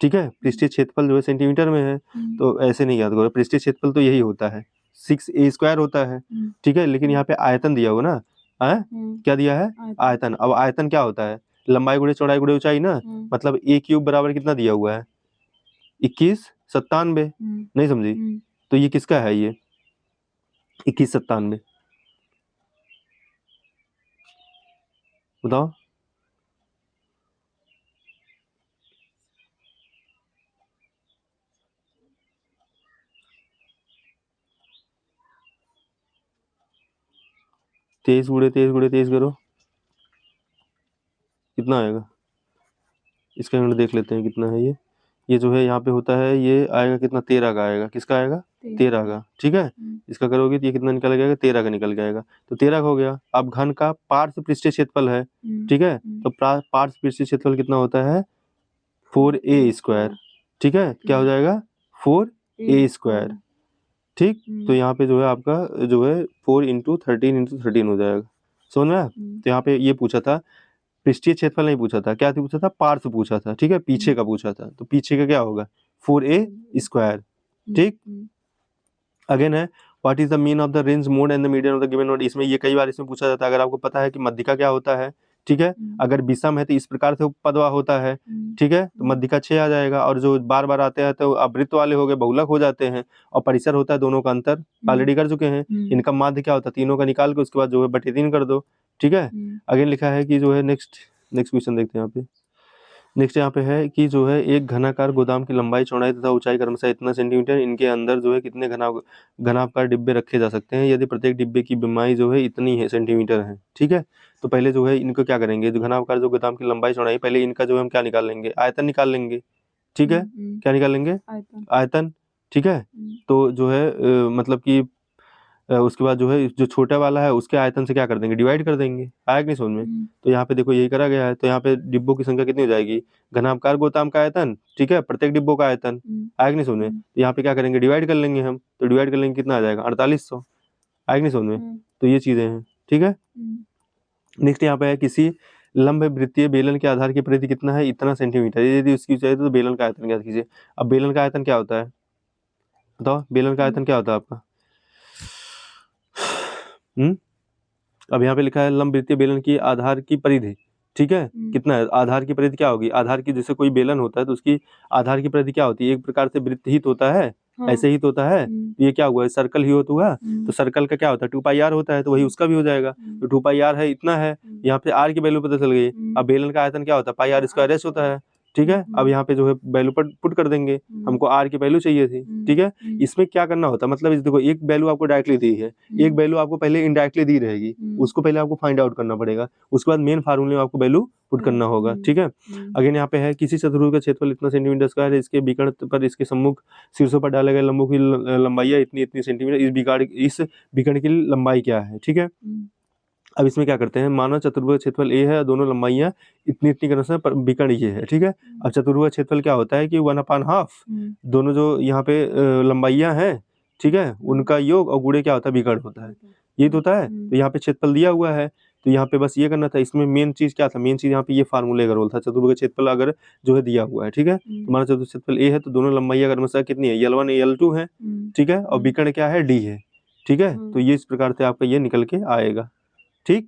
ठीक है। पृष्ठीय क्षेत्रफल जो है सेंटीमीटर में है, तो ऐसे नहीं याद करो, पृष्ठीय क्षेत्रफल तो यही होता है 6a² होता है, ठीक है। लेकिन यहाँ पे आयतन दिया हुआ ना, क्या दिया है आयतन। अब आयतन क्या होता है, लंबाई गुणे चौड़ाई गुणे ऊंचाई ना, मतलब a³ बराबर कितना दिया हुआ है 2197, नहीं समझी। तो ये किसका है, ये 2197, बताओ। तेईस गुणे तेईस करो, कितना आएगा, इसका यूनिट देख लेते हैं कितना है ये जो है यहाँ पे होता है, ये आएगा कितना 13 का आएगा, किसका आएगा 13 का, ठीक है। इसका करोगे तो ये कितना निकल जाएगा 13 का निकल जाएगा, तो 13 का हो गया। अब घन का पार्श्व पृष्ठीय क्षेत्रफल है, ठीक है, तो पार्श्व पृष्ठीय क्षेत्रफल कितना होता है 4a², ठीक है, क्या हो जाएगा 4a², ठीक। तो यहाँ पे जो है आपका जो है 4 × 13 हो जाएगा, समझ में आया। तो यहाँ पे ये पूछा था, पृष्ठीय क्षेत्रफल नहीं पूछा था, क्या पूछा था पार्श्व पूछा था, ठीक है, पीछे का पूछा था, तो पीछे का क्या होगा 4a², ठीक। अगेन है, what is the mean of the range mode and the median of the given node. इसमें ये कई बार इसमें पूछा जाता है, अगर आपको पता है कि मध्यिका क्या होता है, ठीक है। अगर विषम है तो इस प्रकार से उपपदवा होता है, ठीक है, तो मध्य का 6 आ जाएगा। और जो बार बार आते हैं तो आवृत्त वाले हो गए, बहुलक हो जाते हैं। और परिसर होता है, दोनों का अंतर ऑलरेडी कर चुके हैं। इनका माध्य क्या होता है, तीनों का निकाल के उसके बाद जो है बटे 3 कर दो, ठीक है। अगेन लिखा है कि जो है नेक्स्ट क्वेश्चन देखते हैं यहाँ पे। नेक्स्ट यहाँ पे है कि जो है एक घनाकार गोदाम की लंबाई, चौड़ाई तथा ऊंचाई क्रमशः इतना सेंटीमीटर, इनके अंदर जो है कितने घनाकार डिब्बे रखे जा सकते हैं यदि प्रत्येक डिब्बे की लंबाई जो है इतनी है सेंटीमीटर है, ठीक है। तो पहले जो है इनको क्या करेंगे, जो घनाकार जो गोदाम की लंबाई चौड़ाई, पहले इनका जो है हम क्या निकाल लेंगे, आयतन निकाल लेंगे, ठीक है। क्या निकाल लेंगे, आयतन, ठीक है। तो जो है मतलब कि उसके बाद जो है जो छोटा वाला है उसके आयतन से क्या कर देंगे, डिवाइड कर देंगे। आया कि नहीं समझ में। तो यहाँ पे देखो यही करा गया है। तो यहाँ पे डिब्बों की संख्या कितनी हो जाएगी, घनाकार गोदाम का आयतन, ठीक है, प्रत्येक डिब्बों का आयतन। आया कि नहीं समझ में। तो यहाँ पे क्या करेंगे, डिवाइड कर लेंगे हम। तो डिवाइड कर लेंगे, कितना आ जाएगा, 4800। आया कि नहीं समझ में। तो ये चीजें हैं, ठीक है। नेक्स्ट यहाँ पे है किसी लंब वृत्तीय बेलन के आधार की परिधि कितना है, इतना सेंटीमीटर, यदि उसकी ऊंचाई तो बेलन का आयतन ज्ञात कीजिए। अब बेलन का आयतन क्या होता है, बताओ, बेलन का आयतन क्या होता है आपका। अब यहाँ पे लिखा है लंब वृत्तीय बेलन की आधार की परिधि, ठीक है, कितना है। आधार की परिधि क्या होगी, आधार की, जैसे कोई बेलन होता है तो उसकी आधार की परिधि क्या होती है, एक प्रकार से वृत्त ही तो होता है, ऐसे ही तो होता है। तो ये क्या हुआ, सर्कल ही होता हुआ। तो सर्कल का क्या होता है, 2πr होता है, तो वही उसका भी हो जाएगा। तो 2πr है, इतना है। यहाँ पे r की वैल्यू पता चल गई। अब बेलन का आयतन क्या होता है, πr² होता है, ठीक है। अब यहाँ पे जो है वैल्यू पुट कर देंगे, हमको r की वैल्यू चाहिए थी, ठीक है। इसमें क्या करना होता है, मतलब इस देखो एक वैल्यू आपको डायरेक्टली दी है, एक वैल्यू आपको पहले इनडायरेक्टली दी रहेगी, उसको पहले आपको फाइंड आउट करना पड़ेगा, उसके बाद मेन फार्मूले में आपको वैल्यू पुट करना होगा, ठीक है। अगेन यहाँ पे है किसी चतुर्भुज का क्षेत्रफल इतना सेंटीमीटर स्क्वायर है, इसके विकर्ण पर इसके सम्मुख शीर्षों पर डाले गए लंबों की लंबाई इतनी इतनी सेंटीमीटर, इस विकर्ण की लंबाई क्या है, ठीक है। अब इसमें क्या करते हैं, मानो चतुर्भुज क्षेत्रफल ए है, दोनों लंबाइयाँ इतनी इतनी करने से विकर्ण ये है, ठीक है। अब चतुर्भुज क्षेत्रफल क्या होता है कि 1/2 दोनों जो यहाँ पे लंबाइयाँ हैं, ठीक है, उनका योग और गुणे क्या होता है, विकर्ण होता है, ये तो होता है। तो यहाँ पे क्षेत्रफल दिया हुआ है, तो यहाँ पे बस ये करना था। इसमें मेन चीज क्या था, मेन चीज यहाँ पे ये फार्मूले का रोल था। चतुर्भुज क्षेत्रफल अगर जो है दिया हुआ है, ठीक है, तो मानो चतुर्भुज क्षेत्रफल ए है तो दोनों लंबाइयाँ क्रमशः कितनी है, L1 L2 है, ठीक है, और विकर्ण क्या है, D है, ठीक है। तो ये इस प्रकार से आपका ये निकल के आएगा, ठीक।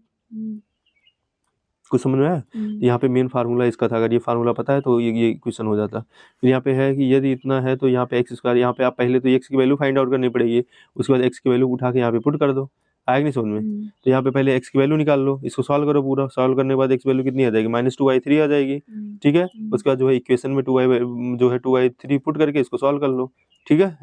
कुछ समझ में आया। यहाँ पे मेन फार्मूला इसका था, अगर ये फार्मूला पता है तो ये क्वेश्चन हो जाता। फिर यहाँ पे है कि यदि इतना है तो यहाँ पे x², यहाँ पे आप पहले तो x की वैल्यू फाइंड आउट करनी पड़ेगी, उसके बाद x की वैल्यू उठा के यहाँ पे पुट कर दो। आएगा नहीं समझ में। तो यहाँ पे पहले x की वैल्यू निकाल लो, इसको सॉल्व करो, पूरा सॉल्व करने के बाद x वैल्यू कितनी आ जाएगी, -2y3 आ जाएगी, ठीक है। उसके बाद जो है इक्वेशन में 2y3 पुट करके इसको सॉल्व कर लो, ठीक है।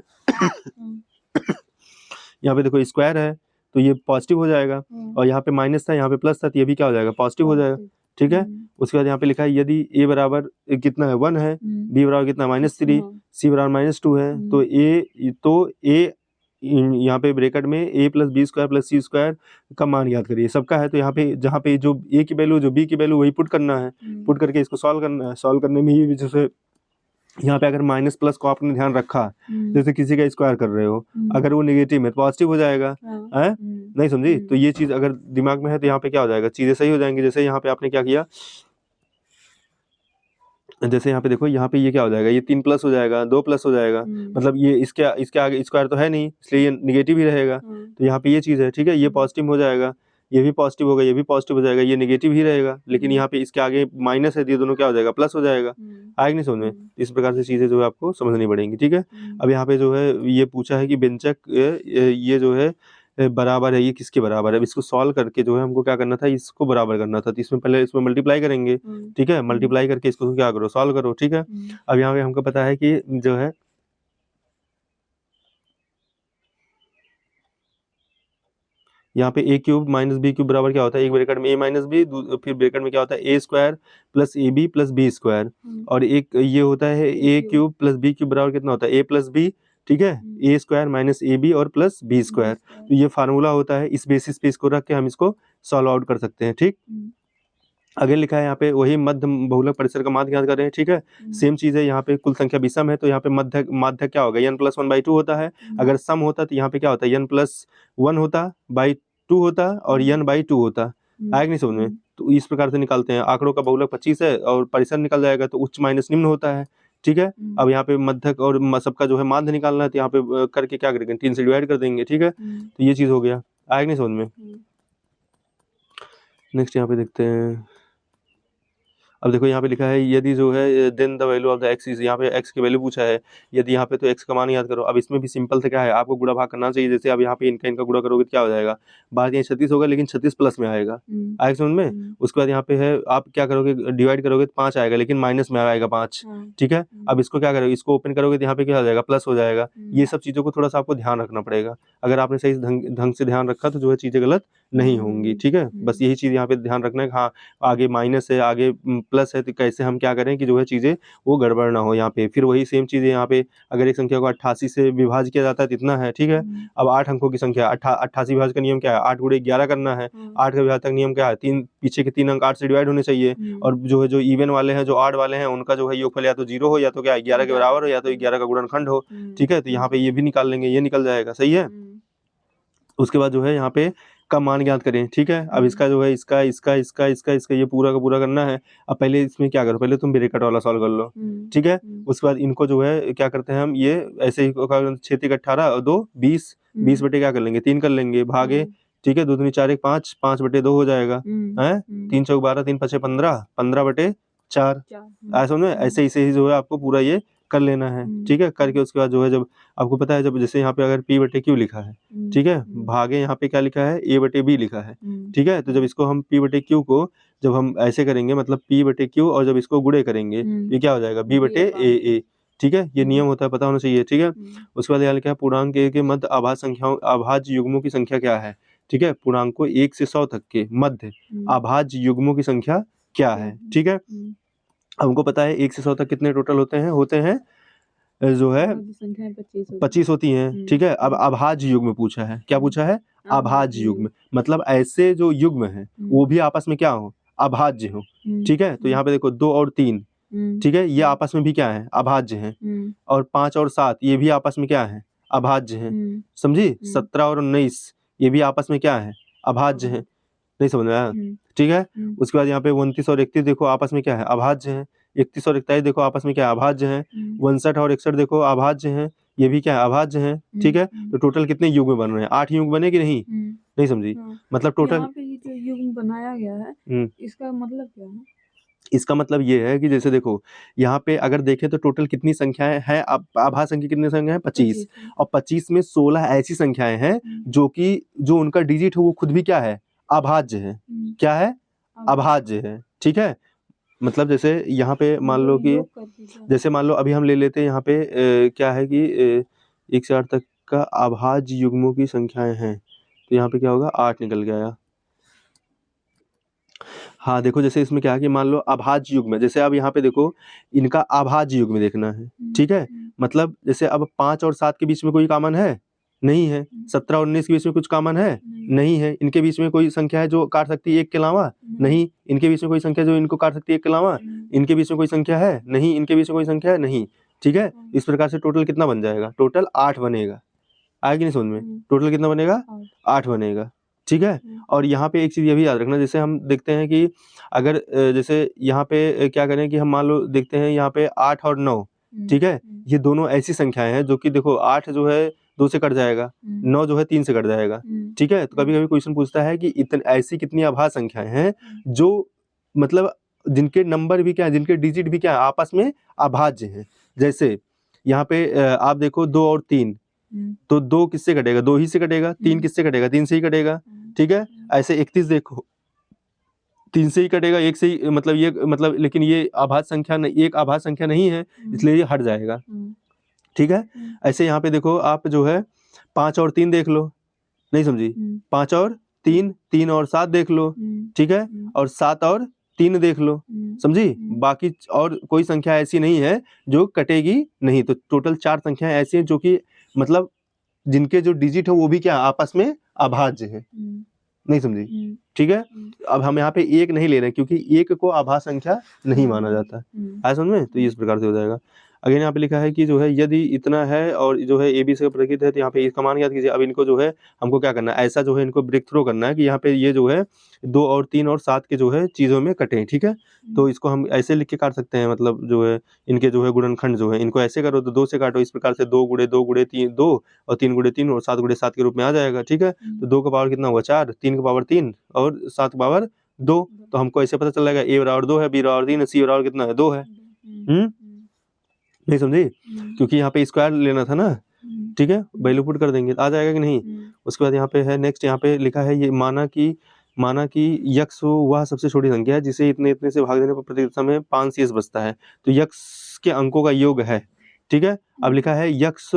यहाँ पे देखो स्क्वायर है तो ये पॉजिटिव हो जाएगा, और यहाँ पे माइनस था, यहाँ पे प्लस था, तो ये भी क्या हो जाएगा, पॉजिटिव हो जाएगा, ठीक है। उसके बाद यहाँ पे लिखा है यदि a बराबर कितना है, 1 है, b बराबर कितना -3, c बराबर -2 है, तो a यहाँ पे ब्रैकेट में a + b² + c² का मान याद करिए, सबका है। तो यहाँ पे जहाँ पे जो a की वैल्यू जो b की वैल्यू वही पुट करना है, पुट करके इसको सॉल्व करना है। सॉल्व करने में ये जैसे यहाँ पे अगर माइनस प्लस को आपने ध्यान रखा, जैसे किसी का स्क्वायर कर रहे हो, अगर वो नेगेटिव है तो पॉजिटिव हो जाएगा, है नहीं समझी। तो ये चीज अगर दिमाग में है तो यहाँ पे क्या हो जाएगा, चीजें सही हो जाएंगी। जैसे यहाँ पे आपने क्या किया, जैसे यहाँ पे देखो, यहाँ पे ये क्या हो जाएगा, ये 3+ हो जाएगा, 2+ हो जाएगा, मतलब ये इसके आगे स्क्वायर तो है नहीं, इसलिए ये निगेटिव ही रहेगा। तो यहाँ पे ये चीज है, ठीक है, ये पॉजिटिव हो जाएगा, ये भी पॉजिटिव होगा, ये भी पॉजिटिव हो जाएगा, ये नेगेटिव ही रहेगा, लेकिन यहाँ पे इसके आगे माइनस है, ये दोनों क्या हो जाएगा, प्लस हो जाएगा। आएगा नहीं समझ में। इस प्रकार से चीजें जो है आपको समझनी पड़ेंगी, ठीक है। अब यहाँ पे जो है ये पूछा है कि व्यंजक ये जो है बराबर है, ये किसके बराबर है। अब इसको सॉल्व करके जो है हमको क्या करना था, इसको बराबर करना था। तो इसमें पहले इसमें मल्टीप्लाई करेंगे, ठीक है, मल्टीप्लाई करके इसको क्या करो, सॉल्व करो, ठीक है। अब यहाँ पे हमको पता है कि जो है यहाँ पे a³ - b³ बराबर क्या होता है, एक ब्रैकेट में a - b, फिर ब्रैकेट में क्या होता है a² + ab + b², और एक ये होता है a³ + b³ बराबर कितना होता है, a + b, ठीक है, a² - ab और प्लस b²। तो ये फार्मूला होता है, इस बेसिस पे इसको रख के हम इसको सॉल्व आउट कर सकते हैं, ठीक। अगेन लिखा है यहाँ पे वही मध्य बहुलक परिसर का माध्य ज्ञात कर रहे हैं, ठीक है। सेम चीज है, यहाँ पे कुल संख्या विषम है तो यहाँ पे माध्य क्या होगा, n + 1/2 होता है। अगर सम होता तो यहाँ पे क्या होता है, n + 1 होता, /2 होता, और n/2 होता। आएगा नहीं समझ में। तो इस प्रकार से निकालते हैं। आंकड़ों का बहुलक 25 है और परिसर निकल जाएगा, तो उच्च माइनस निम्न होता है, ठीक है। अब यहाँ पे मध्यक और सबका जो है माध्य निकालना है, तो यहाँ पे करके क्या करेंगे, 3 से डिवाइड कर देंगे, ठीक है। तो ये चीज हो गया। आएगा नहीं समझ में। नेक्स्ट यहाँ पे देखते हैं, अब देखो यहाँ पे लिखा है यदि जो है then the value of the x is, यहाँ पे एक्स की वैल्यू पूछा है यदि, यहाँ पे तो एक्स का मान याद करो। अब इसमें भी सिंपल से क्या है, आपको गुणा भाग करना चाहिए। जैसे अब यहाँ पे इनका गुणा करोगे तो क्या हो जाएगा, बाहर यहाँ 36 होगा लेकिन 36 प्लस में आएगा, आएगा समझ में। उसके बाद यहाँ पे है आप क्या करोगे, डिवाइड करोगे तो 5 आएगा लेकिन माइनस में आएगा 5, ठीक है। अब इसको क्या करोगे, इसको ओपन करोगे तो यहाँ पे क्या हो जाएगा, प्लस हो जाएगा। ये सब चीज़ों को थोड़ा सा आपको ध्यान रखना पड़ेगा। अगर आपने सही ढंग से ध्यान रखा तो जो है चीज़ें गलत नहीं होंगी, ठीक है। बस यही चीज़ यहाँ पे ध्यान रखना है कि हाँ आगे माइनस है आगे प्लस है तो कैसे हम क्या करें कि जो है चीज़ें वो गड़बड़ ना हो यहाँ पे। फिर वही सेम चीज़ है यहाँ पे, अगर एक संख्या को 88 से विभाज्य किया जाता है तो इतना है, ठीक है। अब 8 अंकों की संख्या 88 विभाज्य का नियम क्या है, 8 गुणे 11 करना है। 8 का विभाजक नियम क्या है, पीछे के 3 अंक 8 से डिवाइड होने चाहिए। और जो है जो इवन वाले हैं, जो ऑड वाले हैं, उनका जो है योगफल या तो 0 हो या तो क्या 11 के बराबर हो या तो 11 का गुणनखंड हो, ठीक है। तो यहाँ पे ये भी निकाल लेंगे, ये निकल जाएगा, सही है। उसके बाद जो है यहाँ पे का मान ज्ञात करें, ठीक है। अब इसका जो है इसका ये पूरा का पूरा करना है। अब पहले इसमें क्या करो, पहले तुम ब्रैकेट वाला सॉल्व कर लो, ठीक है। उसके बाद इनको जो है क्या करते हैं हम, ये ऐसे ही 6 18 और 2 20, 20 बटे क्या कर लेंगे 3 कर लेंगे, भागे, ठीक है। 2 दूनी 4 1 5, 5 बटे 2 हो जाएगा, है 3 चौक 12, 3 5 15, 15 बटे 4, ऐसा में ऐसे ही जो है आपको पूरा ये कर लेना है, ठीक है। करके उसके बाद जो है जब आपको पता है, जब जैसे यहाँ पे अगर P बटे Q लिखा है, ठीक है, भागे यहाँ पे क्या लिखा है A बटे B लिखा है, ठीक है। तो जब इसको हम P बटे Q को जब हम ऐसे करेंगे, मतलब P बटे Q और जब इसको गुणे करेंगे ये क्या हो जाएगा B बटे A, ठीक है। ये नियम होता है, पता होना चाहिए, ठीक है। उसके बाद यहाँ लिखा है पूर्णांक के मध्य अभाज्य युग्मों की संख्या क्या है, ठीक है। पूर्णांकों 1 से 100 तक के मध्य अभाज्य युग्मों की संख्या क्या है, ठीक है। हमको पता है 1 से 100 तक कितने टोटल होते हैं जो है 25 होती हैं, ठीक है। अब अभाज्य युग्म पूछा है, क्या पूछा है, अभाज्य युग्म, मतलब ऐसे जो युग्म है वो भी आपस में क्या हो, अभाज्य हो, ठीक है। तो यहाँ पे देखो 2 और 3, ठीक है, ये आपस में भी क्या है, अभाज्य हैं। और 5 और 7 ये भी आपस में क्या है, अभाज्य हैं, समझी। 17 और 19 ये भी आपस में क्या है, अभाज्य हैं, नहीं समझ में आया, ठीक है। उसके बाद यहाँ पे 29 और 31 देखो आपस में क्या है, अभाज्य हैं। 31 और 41 देखो आपस में क्या है, अभाज्य हैं। 59 और 61 देखो अभाज्य हैं, ये भी क्या है, अभाज्य हैं, ठीक है। तो टोटल कितने युग्म बन रहे हैं, 8 युग्म बने कि नहीं समझी। मतलब टोटल यहाँ पे ये जो युग्म बनाया गया है इसका मतलब क्या है, इसका मतलब ये है कि जैसे देखो यहाँ पे अगर देखें तो टोटल कितनी संख्याएं हैं, आभाज्य संख्या कितनी संख्या है 25, और 25 में 16 ऐसी संख्याएं हैं जो उनका डिजिट है वो खुद भी क्या है, अभाज्य है, क्या है, अभाज्य है, ठीक है। मतलब जैसे यहाँ पे मान लो कि जैसे मान लो अभी हम ले लेते हैं यहाँ पे क्या है कि 1 से 8 तक का अभाज्य युग्मों की संख्याएं हैं, तो यहाँ पे क्या होगा 8 निकल गया। हाँ देखो जैसे इसमें क्या है कि मान लो अभाज्य युग्म है, जैसे अब यहाँ पे देखो इनका अभाज्य युग्म देखना है, ठीक है। मतलब जैसे अब 5 और 7 के बीच में कोई कॉमन है नहीं है, 17 और 19 के बीच में कुछ कॉमन है नहीं है, इनके बीच में कोई संख्या है जो काट सकती है 1 के अलावा नहीं, इनके बीच में कोई संख्या जो इनको काट सकती है 1 के अलावा, इनके बीच में कोई संख्या है नहीं, इनके बीच में कोई संख्या है नहीं, ठीक है। इस प्रकार से टोटल कितना बन जाएगा, टोटल 8 बनेगा, आएगी नहीं समझ में, टोटल कितना बनेगा 8 बनेगा, ठीक है। और यहाँ पे एक चीज़ ये भी याद रखना, जैसे हम देखते हैं कि अगर जैसे यहाँ पे क्या करें कि हम मान लो देखते हैं यहाँ पे 8 और 9, ठीक है, ये दोनों ऐसी संख्याएं हैं जो कि देखो 8 जो है 2 से कट जाएगा, 9 जो है 3 से कट जाएगा, ठीक है। तो कभी कभी क्वेश्चन पूछता है कि ऐसी कितनी अभाज्य संख्याएं हैं जो मतलब जिनके नंबर भी क्या है, जिनके डिजिट भी क्या है, आपस में अभाज्य हैं। जैसे यहाँ पे आप देखो 2 और 3, तो 2 किससे कटेगा, 2 ही से कटेगा, 3 किससे कटेगा, 3 से ही कटेगा, ठीक है। ऐसे 31 देखो 3 से ही कटेगा, 1 से ही, मतलब ये मतलब लेकिन ये आभाज्य संख्या नहीं, एक आभाज्य संख्या नहीं है इसलिए ये हट जाएगा, ठीक है। ऐसे यहाँ पे देखो आप जो है 5 और 3 देख लो, नहीं समझी, 5 और 3, 3 और 7 देख लो, ठीक है, और 7 और 3 देख लो, समझी। बाकी और कोई संख्या ऐसी नहीं है जो कटेगी नहीं, तो टोटल 4 संख्याएं ऐसी हैं जो कि मतलब जिनके जो डिजिट है वो भी क्या आपस में अभाज्य है, नहीं समझी, ठीक है। अब हम यहाँ पे 1 नहीं ले रहे हैं क्योंकि 1 को अभाज्य संख्या नहीं माना जाता है समझ में, तो ये इस प्रकार से हो जाएगा। अगेन यहाँ पे लिखा है कि जो है यदि इतना है और जो है ए बी से प्रकृत है तो यहाँ पे इसका मान याद कीजिए। अब इनको जो है हमको क्या करना है, ऐसा जो है इनको ब्रेक थ्रो करना है कि यहाँ पे ये जो है 2 और 3 और 7 के जो है चीज़ों में कटें, ठीक है। तो इसको हम ऐसे लिख के काट सकते हैं, मतलब जो है इनके जो है गुणनखंड जो है इनको ऐसे करो तो 2 से काटो, इस प्रकार से 2 गुणे 2 गुणे 3 2 और 3 गुणे 3 और 7 गुणे 7 के रूप में आ जाएगा, ठीक है। तो 2 का पावर कितना हुआ 4, 3 का पावर 3 और 7 का पावर 2, तो हमको ऐसे पता चल जाएगा ए बराबर 2 है, बी बराबर 3 है, सी बराबर कितना है 2 है। नहीं समझी? क्योंकि यहाँ पे स्क्वायर लेना था ना, ठीक है, वैल्यू पुट कर देंगे, आ जाएगा कि नहीं। उसके बाद यहाँ पे है नेक्स्ट, यहाँ पे लिखा है ये माना कि यक्स वह सबसे छोटी संख्या है जिसे इतने इतने से भाग देने पर प्रति समय 5 शेष बचता है, तो यक्स के अंकों का योग है, ठीक है। अब लिखा है यक्स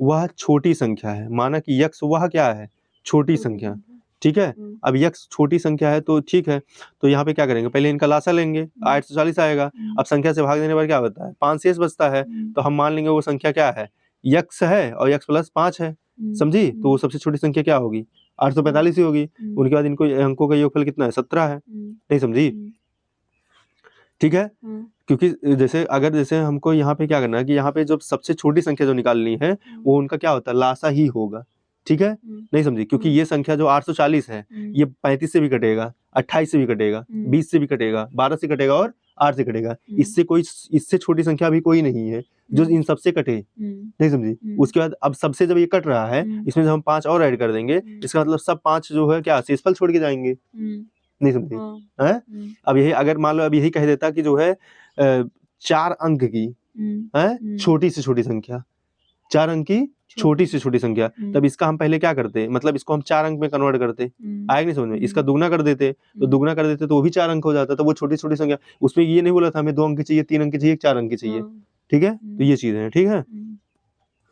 वह छोटी संख्या है, माना कि यक्स वह क्या है, छोटी संख्या, ठीक है। अब यक्स छोटी संख्या है तो ठीक है, तो यहाँ पे क्या करेंगे, पहले इनका लासा लेंगे, 840 आएगा। अब संख्या से भाग देने पर क्या होता है, 5 शेष बचता है, तो हम मान लेंगे वो संख्या क्या है, यक्स है और यक्स प्लस 5 है, समझी। तो वो सबसे छोटी संख्या क्या होगी, 845 ही होगी। उनके बाद इनको अंकों का योगफल कितना है, 17 है। नहीं समझी? ठीक है, क्योंकि जैसे हमको यहाँ पे क्या करना है कि यहाँ पे जो सबसे छोटी संख्या जो निकालनी है वो उनका क्या होता है, लासा ही होगा, ठीक है। नहीं समझी? क्योंकि ये संख्या जो 840 है ये 35 से भी कटेगा, 28 से भी कटेगा, 20 से भी कटेगा, 12 से कटेगा और 8 से कटेगा। इससे छोटी संख्या भी कोई नहीं है जो इन सबसे कटे। नहीं समझी? उसके बाद अब सबसे जब ये कट रहा है, इसमें जब हम 5 और ऐड कर देंगे, इसका मतलब सब 5 जो है क्या शेषफल छोड़ के जाएंगे। नहीं समझी? हैं? अब यही अगर मान लो अब यही कह देता कि जो है 4 अंक की छोटी से छोटी संख्या, 4 अंक की छोटी से छोटी संख्या, तब इसका हम पहले क्या करते, मतलब इसको हम 4 अंक में कन्वर्ट करते, आएगा नहीं समझ में, इसका दुगना कर देते, तो दुगना कर देते तो वो भी 4 अंक हो जाता, तो वो छोटी छोटी संख्या, उसमें ये नहीं बोला था हमें 2 अंक की चाहिए, 3 अंक की चाहिए, 4 अंक की चाहिए, ठीक है। तो ये चीजें हैं, ठीक है,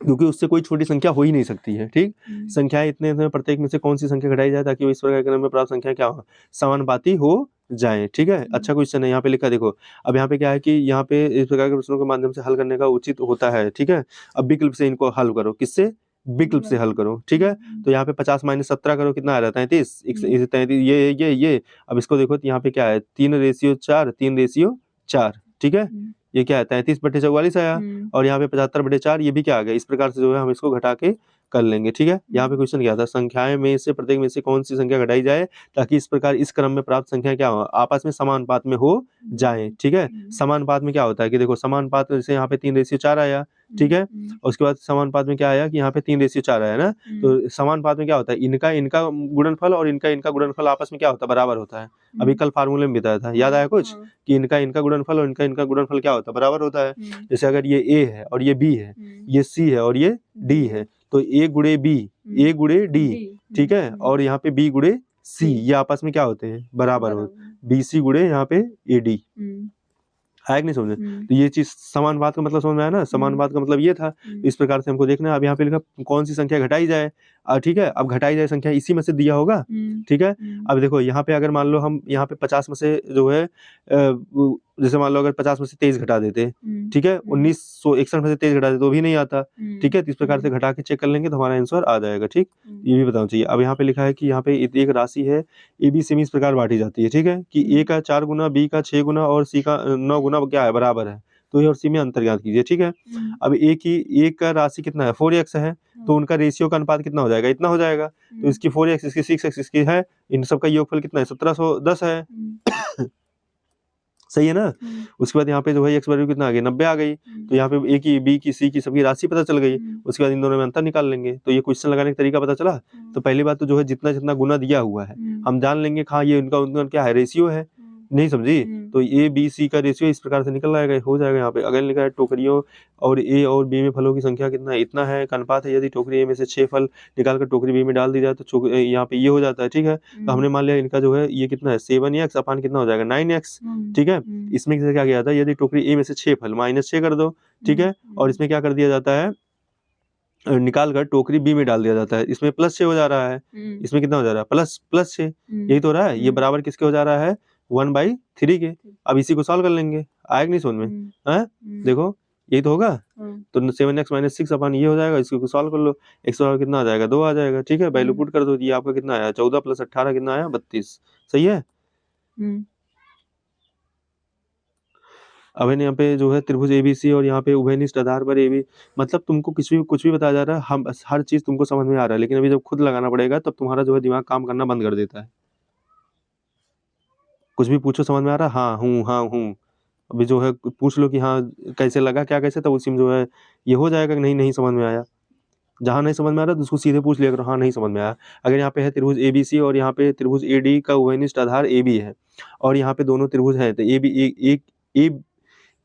क्योंकि उससे कोई छोटी संख्या हो ही नहीं सकती है, ठीक। संख्याएं इतने इतने प्रत्येक में से कौन सी संख्या घटाई जाए ताकि वो इस प्रकार के क्रम में प्राप्त संख्या क्या हो, समानुपाती हो जाए, ठीक है। अच्छा क्वेश्चन है, यहाँ पे लिखा देखो। अब यहाँ पे क्या है कि यहाँ पे इस प्रकार के प्रश्नों के माध्यम से हल करने का उचित होता है, ठीक है। अब विकल्प से इनको हल करो, किससे, विकल्प से हल करो, ठीक है। तो यहाँ पे 50 - 17 करो, कितना आ रहा है 33, 33, ये अब इसको देखो तो यहाँ पे क्या है 3:4, 3:4, ठीक है। ये क्या है 33/44 आया, और यहाँ पे 75/4 ये भी क्या आ गया। इस प्रकार से जो है हम इसको घटा के कर लेंगे, ठीक है। यहाँ पे क्वेश्चन क्या था, संख्याएं में से प्रत्येक में से कौन सी संख्या घटाई जाए ताकि इस प्रकार इस क्रम में प्राप्त संख्या क्या हो, आपस में समानुपात में हो जाए, ठीक है। समानुपात में क्या होता है कि देखो समानुपात में जैसे यहाँ पे 3:4 आया, ठीक है। उसके बाद समानुपात में क्या आया कि यहाँ पे 3:4 आया ना, तो समानुपात में क्या होता है, इनका गुणनफल और इनका गुणनफल आपस में क्या होता है, बराबर होता है। अभी कल फार्मूले में बताया था, याद आया कुछ, कि इनका गुणनफल और इनका गुणनफल क्या होता है, बराबर होता है। जैसे अगर ये ए है और ये बी है, ये सी है और ये डी है, तो ए गुणे बी, ए गुणे डी, ठीक है, और यहाँ पे बी गुणे सी, ये आपस में क्या होते हैं, बराबर होते, बी सी गुणे यहाँ पे ए डी, है कि नहीं समझ में। तो ये चीज समानुपात का मतलब समझ में आया ना, समानुपात का मतलब ये था। इस प्रकार से हमको देखना है। अब यहाँ पे लिखा कौन सी संख्या घटाई जाए, ठीक है। अब घटाई जाए संख्या इसी में से दिया होगा, ठीक है। अब देखो यहाँ पे अगर मान लो हम यहाँ पे 50 में से जो है जैसे मान लो अगर 50 में से 23 घटा देते, ठीक है, 1961 में से 23 घटा देते तो भी नहीं आता, ठीक है। तो इस प्रकार से घटा के चेक कर लेंगे तो हमारा आंसर आ जाएगा, ठीक। ये भी बताना चाहिए। अब यहाँ पे लिखा है कि यहाँ पे एक राशि है ए बी सी इस प्रकार बांटी जाती है, ठीक है, कि ए का 4 गुना, बी का 6 गुना और सी का 9 गुना क्या है, बराबर है। तो ए और सी में अंतर ज्ञात कीजिए, ठीक है। अब ए का राशि कितना है 4x है, तो उनका रेशियो का अनुपात कितना हो जाएगा, इतना हो जाएगा। तो इसकी 4x, इसकी 6x, इसकी है, इन सबका योगफल कितना है 1710 है। सही है ना। उसके बाद यहाँ पे जो है x वैल्यू कितना आ गई 90 आ गई। तो यहाँ पे ए की, बी की, सी की सबकी राशि पता चल गई। उसके बाद इन दोनों में अंतर निकाल लेंगे। तो ये क्वेश्चन लगाने का तरीका पता चला। तो पहली बात तो जो है जितना जितना गुना दिया हुआ है हम जान लेंगे, हाँ ये उनका क्या है, रेशियो है। नहीं समझी। तो ए बी सी का रेशियो इस प्रकार से निकल आएगा, हो जाएगा। यहाँ पे अगर लिखा है टोकरियों और ए और बी में फलों की संख्या कितना है, इतना है का अनुपात है। यदि टोकरी ए में से 6 फल निकालकर टोकरी बी में डाल दी जाए तो यहाँ पे ये हो जाता है, ठीक है। तो हमने मान लिया इनका जो है ये कितना है 7x अपान कितना हो जाएगा 9x, ठीक है। इसमें क्या किया जाता है, यदि टोकरी ए में से 6 फल -6 कर दो, ठीक है, और इसमें क्या कर दिया जाता है, निकाल कर टोकरी बी में डाल दिया जाता है। इसमें +6 हो जा रहा है, इसमें कितना हो जा रहा है +6, यही तो हो रहा है। ये बराबर किसके हो जा रहा है 1/3 के। अब इसी को सॉल्व कर लेंगे, आएगा नहीं समझ में, है देखो यही तो होगा। तो 7x - 6 अपन ये हो जाएगा, इसको सॉल्व कर लो, x बराबर कितना आ जाएगा 2 आ जाएगा, ठीक है। वैल्यू पुट कर दो, ये आपका कितना आया 14 + 18 कितना आया 32, सही है। अब यहाँ पे जो है त्रिभुज ABC और यहाँ पे उभयनिष्ठ आधार पर AB, मतलब तुमको कुछ भी बताया जा रहा है, हम हर चीज तुमको समझ में आ रहा है, लेकिन अभी जब खुद लगाना पड़ेगा तब तुम्हारा जो है दिमाग काम करना बंद कर देता है। कुछ भी पूछो समझ में आ रहा है, हाँ हूँ, अभी जो है पूछ लो कि हाँ कैसे लगा क्या कैसे, तब उसी में जो है ये हो जाएगा कि नहीं समझ में आया। जहाँ नहीं समझ में आ रहा तो उसको सीधे पूछ लिया करो, हाँ नहीं समझ में आया। अगर यहाँ पे है त्रिभुज ABC और यहाँ पे त्रिभुज AD का उभयनिष्ठ आधार AB है और यहाँ पे दोनों त्रिभुज हैं, तो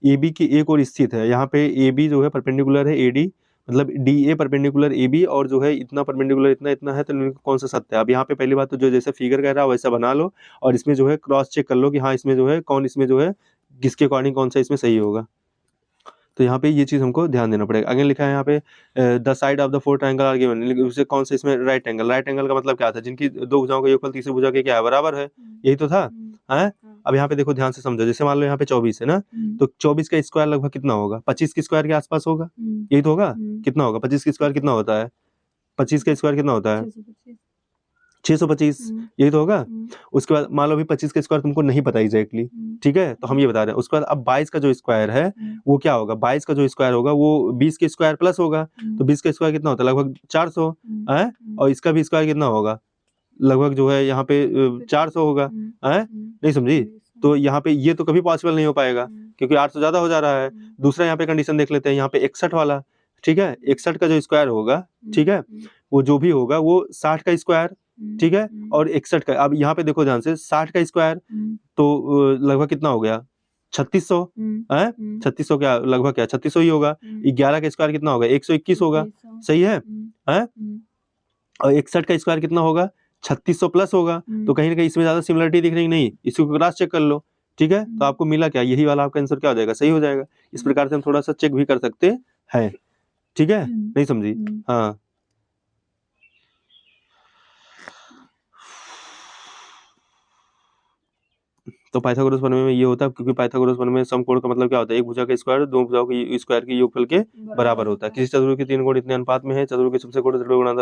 AB की एक और स्थित है, यहाँ पे AB जो है परपेंडिकुलर है AD, मतलब DA परपेंडिकुलर AB और जो है इतना परपेंडिकुलर इतना इतना है, तो इनमें कौन सा सत्य है। अब यहाँ पे पहली बात तो जो जैसे फिगर कह रहा है वैसा बना लो और इसमें जो है क्रॉस चेक कर लो कि हाँ इसमें जो है कौन, इसमें जो है किसके अकॉर्डिंग कौन सा इसमें सही होगा। तो यहाँ पे ये चीज़ हमको ध्यान देना पड़ेगा। आगे लिखा है यहाँ पे the side of the four triangle are given, उससे कौन सा इसमें राइट एंगल, राइट एंगल का मतलब क्या था, जिनकी दो भुजाओं का योगफल तीसरी भुजा के क्या है बराबर है, यही तो था है। अब यहाँ पे देखो ध्यान से समझो, जैसे मान लो यहाँ पे 24 है ना, तो 24 का स्क्वायर लगभग कितना होगा, 25 के स्क्वायर के आसपास होगा, यही तो होगा। कितना होगा 25 के स्क्वायर कितना होता है, 25 का स्क्वायर कितना होता है 625, यही तो होगा। उसके बाद मान लो अभी 25 का स्क्वायर तुमको नहीं पता एग्जैक्टली, ठीक है, तो हम ये बता रहे हैं। उसके बाद अब 22 का जो स्क्वायर है वो क्या होगा, 22 का जो स्क्वायर होगा वो 20 के स्क्वायर प्लस होगा, तो 20 का स्क्वायर कितना होता है लगभग 400 है, और इसका भी स्क्वायर कितना होगा लगभग जो है यहाँ पे 400 होगा है, नहीं समझी। तो यहाँ पे ये तो कभी पॉसिबल नहीं हो पाएगा क्योंकि 800 ज्यादा हो जा रहा है। दूसरा यहाँ पे कंडीशन देख लेते हैं, यहाँ पे 61 वाला, ठीक है, 61 का जो स्क्वायर होगा, ठीक है, वो जो भी होगा वो 60 का स्क्वायर, ठीक है, और 61 का। अब यहाँ पे देखो ध्यान से 60 का स्क्वायर तो लगभग कितना हो गया 3600 है, 3600 क्या लगभग क्या 3600 ही होगा। 11 का स्क्वायर कितना होगा 121 होगा, सही है हैं? और 61 का स्क्वायर कितना होगा 3600 प्लस होगा, तो कहीं ना कहीं इसमें ज्यादा सिमिलरिटी दिख रही नहीं, इसको क्रॉस चेक कर लो, ठीक है, तो आपको मिला क्या, यही वाला आपका आंसर क्या हो जाएगा, सही हो जाएगा। इस प्रकार से हम थोड़ा सा चेक भी कर सकते हैं, ठीक है, नहीं समझी। हाँ तो पाइथागोरस प्रमेय में ये होता है, क्योंकि पाइथागोरस प्रमेय में समकोण का मतलब क्या होता है, एक भुजा का स्क्वायर दो भुजाओं के स्क्वायर के योगफल के बराबर होता है। किसी चतुर्भुज के तीन कोण इतने अनुपात में है, चतुर्भुज के सबसे कोण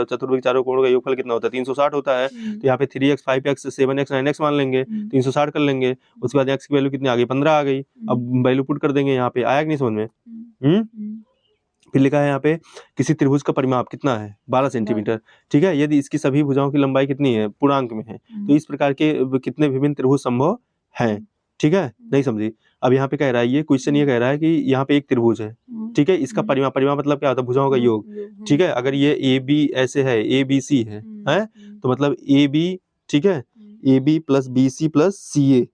चतुर्भुज के चारों कोणों का योगफल कितना होता है 360 होता है। तो यहाँ पे 3x 5x 7x 9x मान लेंगे, 360 कर लेंगे। उसके बाद x की वैल्यू कितनी आ गई 15 आ गई। अब वैल्यू पुट कर देंगे, यहाँ पे आया कि नहीं समझ में। फिर लिखा है यहाँ पे किसी त्रिभुज का परिमाप कितना है 12 सेंटीमीटर, ठीक है, यदि इसकी सभी भुजाओं की लंबाई कितनी है पूर्णांक में है, तो इस प्रकार के कितने विभिन्न त्रिभुज संभव हैं, ठीक है, नहीं समझी। अब यहाँ पे कह रहा है, ये क्वेश्चन ये कह रहा है कि यहाँ पे एक त्रिभुज है, ठीक है, इसका परिमाप, परिमाप मतलब क्या होता है भुजाओं का योग, ठीक है। अगर ये AB ऐसे है ABC है तो मतलब AB, ठीक है, AB plus BC plus CA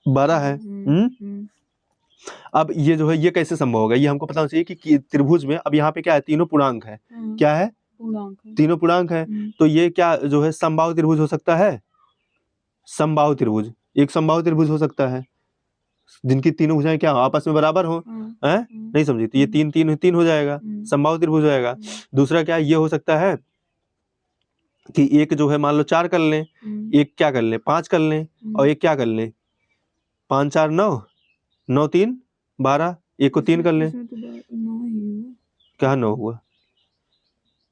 12 है। अब ये जो है ये कैसे संभव होगा, ये हमको पता होना चाहिए कि त्रिभुज में अब यहाँ पे क्या है तीनों पूर्णांक है, क्या है तीनों पूर्णांक है, तो ये क्या जो है समबाहु त्रिभुज हो सकता है, समबाहु त्रिभुज, एक समबाहु त्रिभुज हो सकता है जिनकी तीनों भुजाएं क्या आपस में बराबर हो, हैं, नहीं समझी, तो ये तीन तीन तीन हो जाएगा, समबाहु त्रिभुज हो जाएगा। दूसरा क्या ये हो सकता है कि एक जो है मान लो 4 कर लें, एक क्या कर लें 5 कर लें, और एक क्या कर लें 5 4 9 9 3 12, एक को 3 कर लें, क्या 9 हुआ,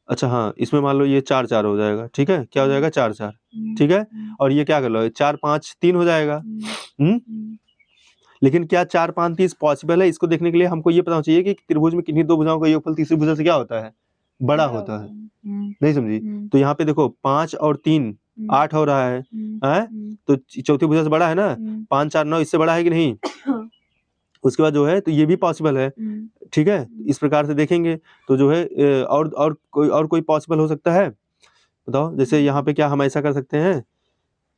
अच्छा हाँ, इसमें मान लो ये 4 4 हो जाएगा, ठीक है, क्या हो जाएगा 4 4, ठीक है, और ये क्या कर लो 4 5 3 हो जाएगा। लेकिन क्या 4 5 3 पॉसिबल है, इसको देखने के लिए हमको ये पता होना चाहिए कि त्रिभुज में किन्हीं दो भुजाओं का योगफल तीसरी भुजा से क्या होता है बड़ा होता है, नहीं समझी। तो यहाँ पे देखो 5 और 3 8 हो रहा है, तो चौथी भुजा से बड़ा है ना, 5 4 9 इससे बड़ा है कि नहीं। उसके बाद जो है तो ये भी पॉसिबल है, ठीक है, इस प्रकार से देखेंगे तो जो है और कोई पॉसिबल हो सकता है, बताओ। जैसे यहाँ पे क्या हम ऐसा कर सकते हैं,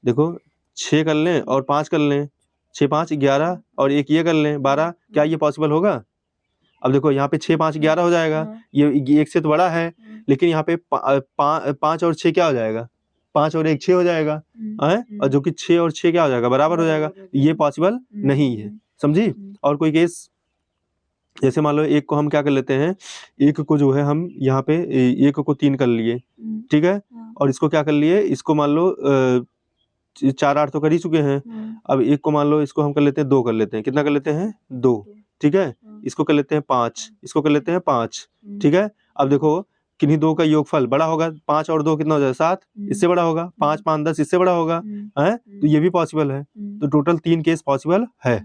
देखो 6 कर लें और 5 कर लें, 6 5 11 और एक ये कर लें 12, क्या ये पॉसिबल होगा। अब देखो यहाँ पे 6 5 11 हो जाएगा, ये एक से तो बड़ा है, लेकिन यहाँ पे 5 और 6 क्या हो जाएगा 5 और 1 6 हो जाएगा, और जो कि 6 और 6 क्या हो जाएगा बराबर हो जाएगा, ये पॉसिबल नहीं है, समझी। और कोई केस जैसे मान लो एक को हम क्या कर लेते हैं, एक को जो है हम यहाँ पे एक को 3 कर लिए, ठीक है, और इसको क्या कर लिए, इसको मान लो 4 8 तो कर ही चुके हैं। अब एक को मान लो इसको हम कर लेते हैं 2 कर लेते हैं, कितना कर लेते हैं 2, ठीक है, इसको कर लेते हैं 5, इसको कर लेते हैं 5, ठीक है। अब देखो किन्हीं दो का योगफल बड़ा होगा, 5 और 2 कितना हो जाएगा 7, इससे बड़ा होगा, 5 5 10 इससे बड़ा होगा, है, तो ये भी पॉसिबल है। तो टोटल 3 केस पॉसिबल है।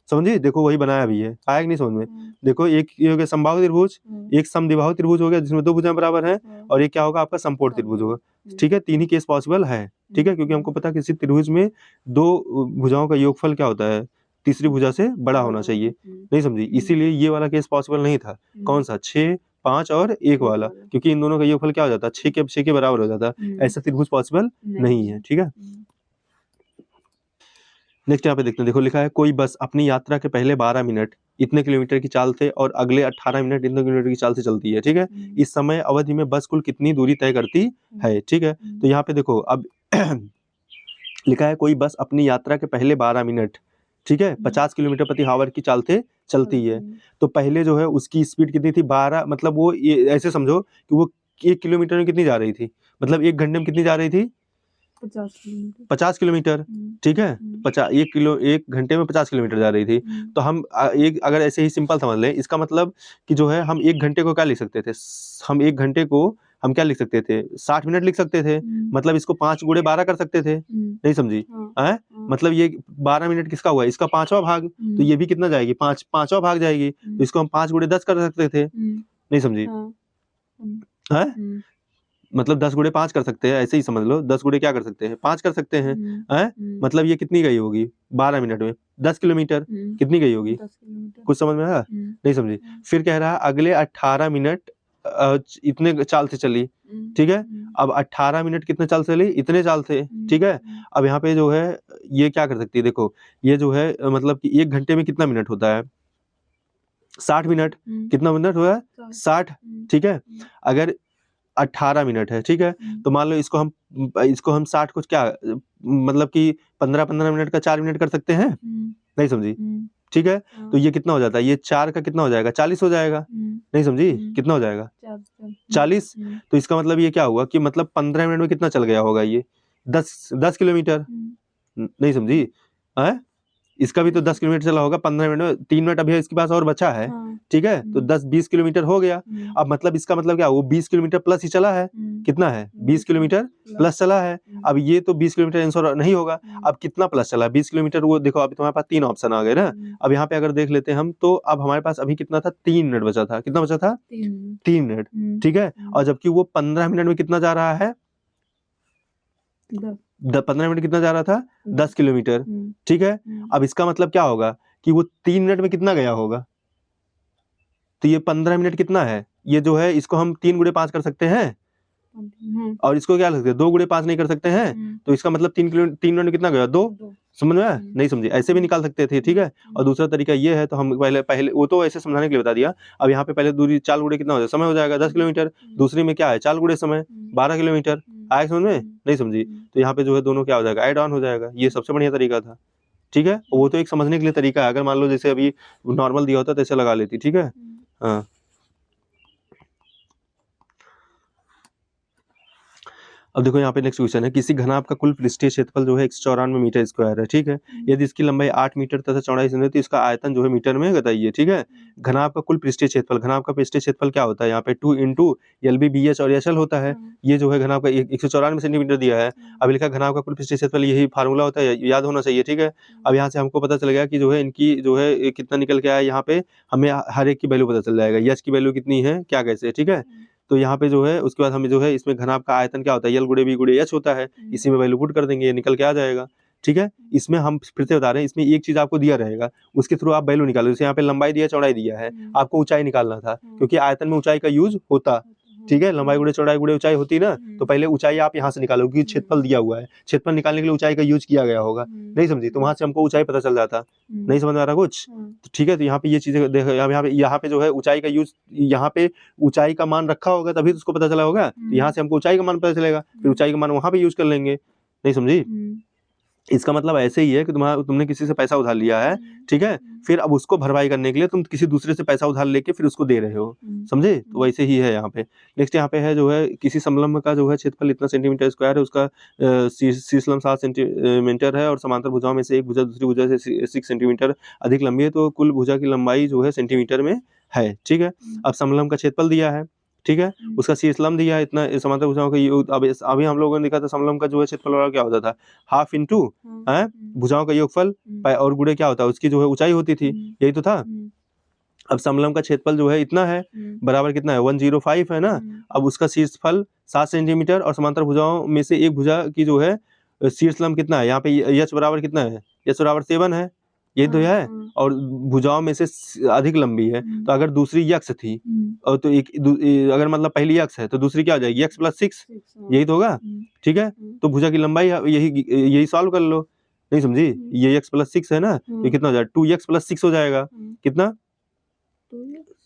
समझिए, देखो वही बनाया भी है, आया कि नहीं समझ में। देखो एक ये हो गया समबाहु त्रिभुज, एक समद्विबाहु त्रिभुज हो गया जिसमें दो भुजाएं बराबर हैं, और एक क्या होगा आपका समकोण त्रिभुज होगा, ठीक है। 3 ही केस पॉसिबल है, ठीक है, क्योंकि हमको पता है किसी त्रिभुज में दो भुजाओं का योगफल क्या होता है तीसरी भुजा से बड़ा होना चाहिए। नहीं समझी, इसीलिए ये वाला केस पॉसिबल नहीं था। कौन सा? 6, 5 और 1 वाला, क्योंकि इन दोनों का योगफल क्या हो जाता है? 6 के बराबर हो जाता है। ऐसा त्रिभुज पॉसिबल नहीं है। ठीक है, नेक्स्ट यहाँ पे देखते हैं। देखो लिखा है कोई बस अपनी यात्रा के पहले 12 मिनट इतने किलोमीटर की चाल से और अगले 18 मिनट इतने किलोमीटर की चाल से चलती है। ठीक है, इस समय अवधि में बस कुल कितनी दूरी तय करती है? ठीक है, तो यहाँ पे देखो अब लिखा है कोई बस अपनी यात्रा के पहले 12 मिनट, ठीक है, 50 किलोमीटर प्रति आवर की चाल से चलती है। तो पहले जो है उसकी स्पीड कितनी थी? 12, मतलब वो ऐसे समझो कि वो 1 किलोमीटर में कितनी जा रही थी, मतलब 1 घंटे में कितनी जा रही थी? 50 किलोमीटर। ठीक है, 1 घंटे में 50 किलोमीटर जा रही थी। तो हम एक अगर ऐसे ही सिंपल समझ लें, इसका मतलब कि जो है हम 1 घंटे को क्या लिख सकते थे? हम 1 घंटे को हम क्या लिख सकते थे? 60 मिनट लिख सकते थे। मतलब इसको 5 गुणे 12 कर सकते थे। नहीं समझी? है मतलब ये 12 मिनट किसका हुआ? इसका 5वां भाग। तो ये भी कितना जाएगी? 5वां भाग जाएगी। तो इसको हम 5 गुणे 10 कर सकते थे। नहीं समझी? है मतलब 10 गुणे 5 कर सकते हैं, ऐसे ही समझ लो। 10 गुणे क्या कर सकते हैं? 5 कर सकते हैं। मतलब ये कितनी गई होगी 12 मिनट में? 10 किलोमीटर। कितनी गई होगी? कुछ समझ में आया? नहीं समझी? फिर कह रहा है अगले 18 मिनट इतने चाल से चली। ठीक है, अब 18 मिनट कितने चाल से चली? इतने चाल से। ठीक है, अब यहाँ पे जो है ये क्या कर सकती है? देखो ये जो है मतलब कि 1 घंटे में कितना मिनट होता है? 60 मिनट। कितना मिनट हुआ? 60। ठीक है, अगर 18 मिनट है, ठीक है, तो मान लो इसको हम 60 को क्या मतलब कि 15-15 मिनट का 4 मिनट कर सकते हैं। नहीं समझी? ठीक है, तो ये कितना हो जाता है? ये 4 का कितना हो जाएगा? 40 हो जाएगा। नहीं समझी? कितना हो जाएगा? 40। तो इसका मतलब ये क्या हुआ कि मतलब 15 मिनट में कितना चल गया होगा? ये 10 किलोमीटर। नहीं समझी? है इसका भी तो 10 किलोमीटर चला होगा 15 मिनट में। 3 मिनट अभी इसके पास और बचा है। ठीक है, तो 10-20 किलोमीटर हो गया। अब मतलब इसका मतलब क्या? वो 20 किलोमीटर प्लस ही चला है। कितना है? 20 किलोमीटर प्लस चला है। अब ये तो 20 किलोमीटर आंसर नहीं होगा। अब कितना प्लस चला? 20 किलोमीटर। वो देखो अभी तुम्हारे पास 3 ऑप्शन आ गए ना। अब यहाँ पे अगर देख लेते हैं हम, तो अब हमारे पास अभी कितना था? 3 मिनट बचा था। कितना बचा था? 3 मिनट। ठीक है, और जबकि वो 15 मिनट में कितना जा रहा है? 15 मिनट कितना जा रहा था? 10 किलोमीटर। ठीक है, अब इसका मतलब क्या होगा कि वो 3 मिनट में कितना गया होगा? तो ये 15 मिनट कितना है? ये जो है इसको हम 3 गुणे 5 कर सकते हैं और इसको क्या कर सकते हैं? 2 गुणे 5 नहीं कर सकते हैं। तो इसका मतलब 3 मिनट में कितना गया? 2। समझ में आया? नहीं समझे? ऐसे भी निकाल सकते थे। ठीक है, और दूसरा तरीका ये है, तो हम पहले वो तो ऐसे समझाने के लिए बता दिया। अब यहाँ पे पहले दूरी 4 गुणे कितना हो जाएगा? समय हो जाएगा 10 किलोमीटर। दूसरी में क्या है? 4 गुणे समय 12 किलोमीटर। आया समझ में? नहीं समझी? तो यहाँ पे जो है दोनों क्या हो जाएगा? ऐड ऑन हो जाएगा। ये सबसे बढ़िया तरीका था। ठीक है, वो तो एक समझने के लिए तरीका है। अगर मान लो जैसे अभी नॉर्मल दिया होता तो ऐसे लगा लेती। ठीक है, हाँ। अब देखो यहाँ पे नेक्स्ट क्वेश्चन है, किसी घनाभ का कुल पृष्ठीय क्षेत्रफल जो है 194 मीटर स्क्वायर है। ठीक है, यदि इसकी लंबाई 8 मीटर तथा चौड़ाई से तो इसका आयतन जो है मीटर में बताइए। ठीक है, घनाभ का कुल पृष्ठीय क्षेत्रफल, घनाभ का पृष्ठीय क्षेत्रफल क्या होता है? यहाँ पे 2 इंटू LB/BH और HL होता है। ये जो है घनाभ का 194 सेंटीमीटर दिया है। अब लिखा घनाभ का कुल पृष्ठीय क्षेत्रफल, यही फार्मूला होता है, याद होना चाहिए। ठीक है, अब यहाँ से हमको पता चल गया कि जो है इनकी जो है कितना निकल के आया। यहाँ पे हमें हर एक की वैल्यू पता चल जाएगा। यच की वैल्यू कितनी है, क्या कैसे। ठीक है, तो यहाँ पे जो है उसके बाद हमें जो है इसमें घनाभ का आयतन क्या होता है? L गुणे B गुणे H होता है। इसी में वैल्यू पुट कर देंगे, ये निकल के आ जाएगा। ठीक है, इसमें हम फिर से बता रहे हैं, इसमें एक चीज आपको दिया रहेगा, उसके थ्रू आप वैल्यू निकालो। जैसे यहाँ पे लंबाई दिया, चौड़ाई दिया है, आपको ऊंचाई निकालना था, क्योंकि आयतन में ऊंचाई का यूज होता। ठीक है, लंबाई गुणे चौड़ाई गुणे ऊंचाई होती ना, तो पहले ऊंचाई आप यहाँ से निकालो, क्योंकि क्षेत्रफल दिया हुआ है, क्षेत्रफल निकालने के लिए ऊंचाई का यूज किया गया होगा। नहीं समझी? तो वहां से हमको ऊंचाई पता चल जाता। नहीं समझ में आ रहा कुछ? तो ठीक है, तो यहाँ पे ये चीजें देखो, यहाँ पे जो है ऊंचाई का यूज, यहाँ पे ऊंचाई का मान रखा होगा तभी तो उसको पता चला होगा। तो यहाँ से हमको ऊंचाई का मान पता चलेगा, फिर ऊंचाई का मान वहां पे यूज कर लेंगे। नहीं समझी? इसका मतलब ऐसे ही है कि तुमने किसी से पैसा उधार लिया है। ठीक है, फिर अब उसको भरपाई करने के लिए तुम किसी दूसरे से पैसा उधार लेके फिर उसको दे रहे हो। समझे? तो वैसे ही है यहाँ पे। नेक्स्ट यहाँ पे है जो है किसी समलंब का जो है क्षेत्रफल इतना सेंटीमीटर स्क्वायर है, उसका शीर्षलंब 7 सेंटीमीटर है और समांतर भुजाओं में से एक भुजा दूसरी भुजा से 6 सेंटीमीटर अधिक लंबी है, तो कुल भुजा की लंबाई जो है सेंटीमीटर में है। ठीक है, अब समलंब का क्षेत्रफल दिया है। ठीक है, उसका शीर्षलंब दिया है इतना, समांतर भुजाओं का अभी हम लोगों ने देखा था समलंब का जो है क्षेत्रफल वाला क्या होता था? हाफ इंटू भुजाओं का योगफल और गुणे क्या होता है? उसकी जो है ऊंचाई होती थी। यही तो था। अब समलंब का क्षेत्रफल जो है इतना है, बराबर कितना है? 105 है ना। अब उसका शीर्षफल 7 सेंटीमीटर और समांतर भुजाओं में से एक भुजा की जो है शीर्षलंब कितना है? यहाँ पे H बराबर कितना है? H बराबर 7 है। यही तो है, हाँ, और भुजाओं में से अधिक लंबी है। तो अगर दूसरी यक्स थी और तो अगर मतलब पहली यक्स है तो दूसरी क्या हो जाएगी, x + 6, यही तो होगा, ठीक है। तो भुजा की लंबाई यही सॉल्व कर लो, नहीं समझी, ये x + 6 है ना, तो कितना हो जाएगा, 2x + 6 हो जाएगा, कितना,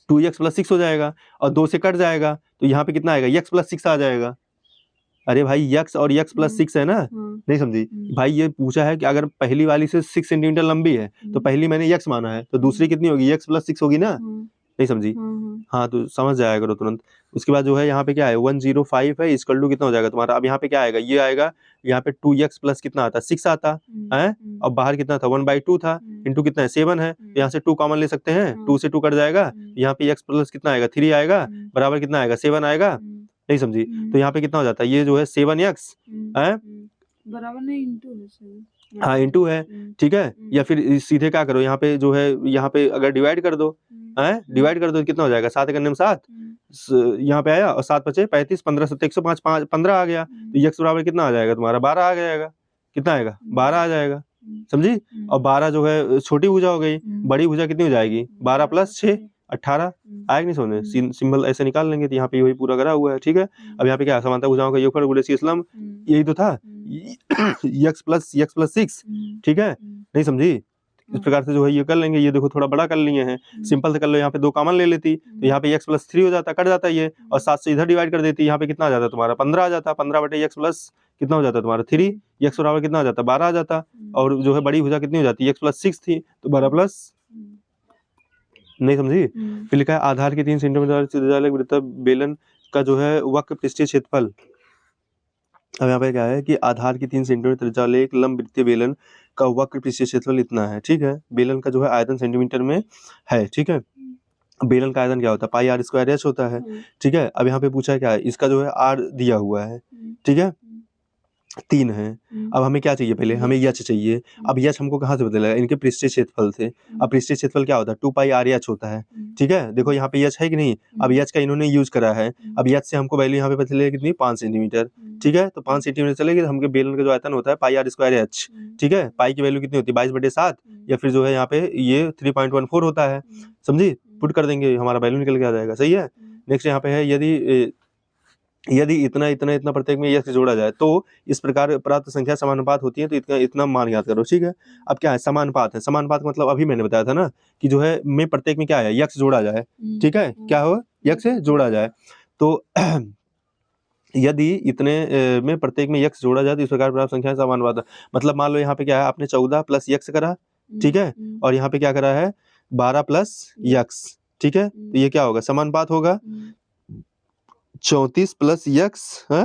2x + 6 हो जाएगा, और 2 से कट जाएगा तो यहाँ पे कितना आएगा, x + 6 आ जाएगा। अरे भाई x और x + 6 है ना, नहीं समझी भाई, ये पूछा है कि अगर पहली वाली से 6 सेंटीमीटर लंबी है तो पहली मैंने x माना है, तो दूसरी कितनी होगी, x + 6 होगी ना, नहीं समझी। हाँ, तो समझ जाया करो तुरंत। उसके बाद जो है यहाँ पे क्या है, 105 है इक्वल टू कितना हो जाएगा तुम्हारा, अब यहाँ पे क्या आएगा, ये आएगा, यहाँ पे 2x प्लस कितना आता है, 6 आता है, और बाहर कितना था, 1/2 था, इंटू कितना है, 7 है, तो यहाँ से 2 कॉमन ले सकते हैं, 2 से 2 कट जाएगा, यहाँ पे x प्लस कितना आएगा, 3 आएगा, बराबर कितना आएगा, 7 आएगा, नहीं समझी। तो यहाँ पे कितना हो जाता है, ये जो है 7x है, बराबर नहीं, इंटू है, हाँ इंटू है, ठीक है। या फिर सीधे क्या करो, यहाँ पे जो है, यहाँ पे अगर डिवाइड कर दो, है डिवाइड कर दो तो कितना हो जाएगा, 7 करने में 7, यहाँ पे आया, और 7 5 35, 15 7 105, 15 आ गया, तो x बराबर कितना आ जाएगा तुम्हारा, 12 आ जाएगा, कितना आएगा, 12 आ जाएगा, समझी। और 12 जो है छोटी भुजा हो गई, बड़ी भुजा कितनी हो जाएगी, 12 + 6 18 आएगा, नहीं समझ, सिंबल ऐसे निकाल लेंगे तो यहाँ पे वही पूरा करा हुआ है, ठीक है। अब यहाँ पे क्या, समांतर भुजाओं का योगफल गुणे इसलम, यही तो था, x + 6, ठीक है, नहीं समझी। इस प्रकार से जो है ये कर लेंगे, ये देखो थोड़ा बड़ा कर लिए हैं, सिंपल से कर लो, यहाँ पे 2 कॉमन ले लेती तो यहाँ पे x + 3 हो जाता, कट जाता ये, और 7 से इधर डिवाइड कर देती, यहाँ पे कितना आ जाता तुम्हारा, 15 आ जाता, 15/x प्लस कितना हो जाता तुम्हारा 3, x बराबर कितना आ जाता, 12 आ जाता, और जो है बड़ी भुजा कितनी हो जाती, x + 6 थी तो 12 नहीं समझी। फिर लिखा है आधार के 3 सेंटीमीटर वृत्त बेलन का जो है वक्र पृष्ठीय क्षेत्रफल। अब यहाँ पे क्या है कि आधार की 3 सेंटीमीटर त्रिज्या वाले एक लंब वृत्तीय बेलन का वक्र पृष्ठीय क्षेत्रफल इतना है, ठीक है। बेलन का जो है आयतन सेंटीमीटर में है, ठीक है। बेलन का आयतन क्या होता है, πr² h होता है, ठीक है। अब यहाँ पे पूछा है क्या है, इसका जो है r दिया हुआ है, ठीक है, 3 है। अब हमें क्या चाहिए, पहले हमें यच चाहिए। अब यच हमको कहाँ से पता लगा, इनके पृष्ठीय क्षेत्रफल से। अब पृष्ठीय क्षेत्रफल क्या होता है, 2πr/h होता है, ठीक है। देखो यहाँ पे यच है कि नहीं, अब यच का इन्होंने यूज करा है, अब यच से हमको वैल्यू यहाँ पे पता चलेगी कितनी, 5 सेंटीमीटर, ठीक है। तो 5 सेंटीमीटर चलेगी तो हमके बेलन का जो आयतन होता है πr²h, ठीक है। पाई की वैल्यू कितनी होती है, 22/7, या फिर जो है यहाँ पे ये 3.14 होता है, समझी। पुट कर देंगे, हमारा वैल्यू निकल के आ जाएगा, सही है। नेक्स्ट यहाँ पे है, यदि इतना इतना इतना प्रत्येक में यक्स जोड़ा जाए तो इस प्रकार प्राप्त संख्या समानुपात होती है, तो इतना इतना मान याद करो, ठीक है। अब क्या है, समानुपात है, समानुपात का मतलब अभी मैंने बताया था ना कि जो है में प्रत्येक में क्या है, यक्स जोड़ा जाए, ठीक है, क्या हो, यक्स जोड़ा जाए। तो यदि इतने में प्रत्येक में यक्स जोड़ा जाए तो इस प्रकार प्राप्त संख्या समानुपात, मतलब मान लो यहाँ पे क्या है, आपने 14 + यक्स करा, ठीक है, और यहाँ पे क्या करा है, 12 + यक्स, ठीक है। तो ये क्या होगा, समानुपात होगा, 34 + यक्स है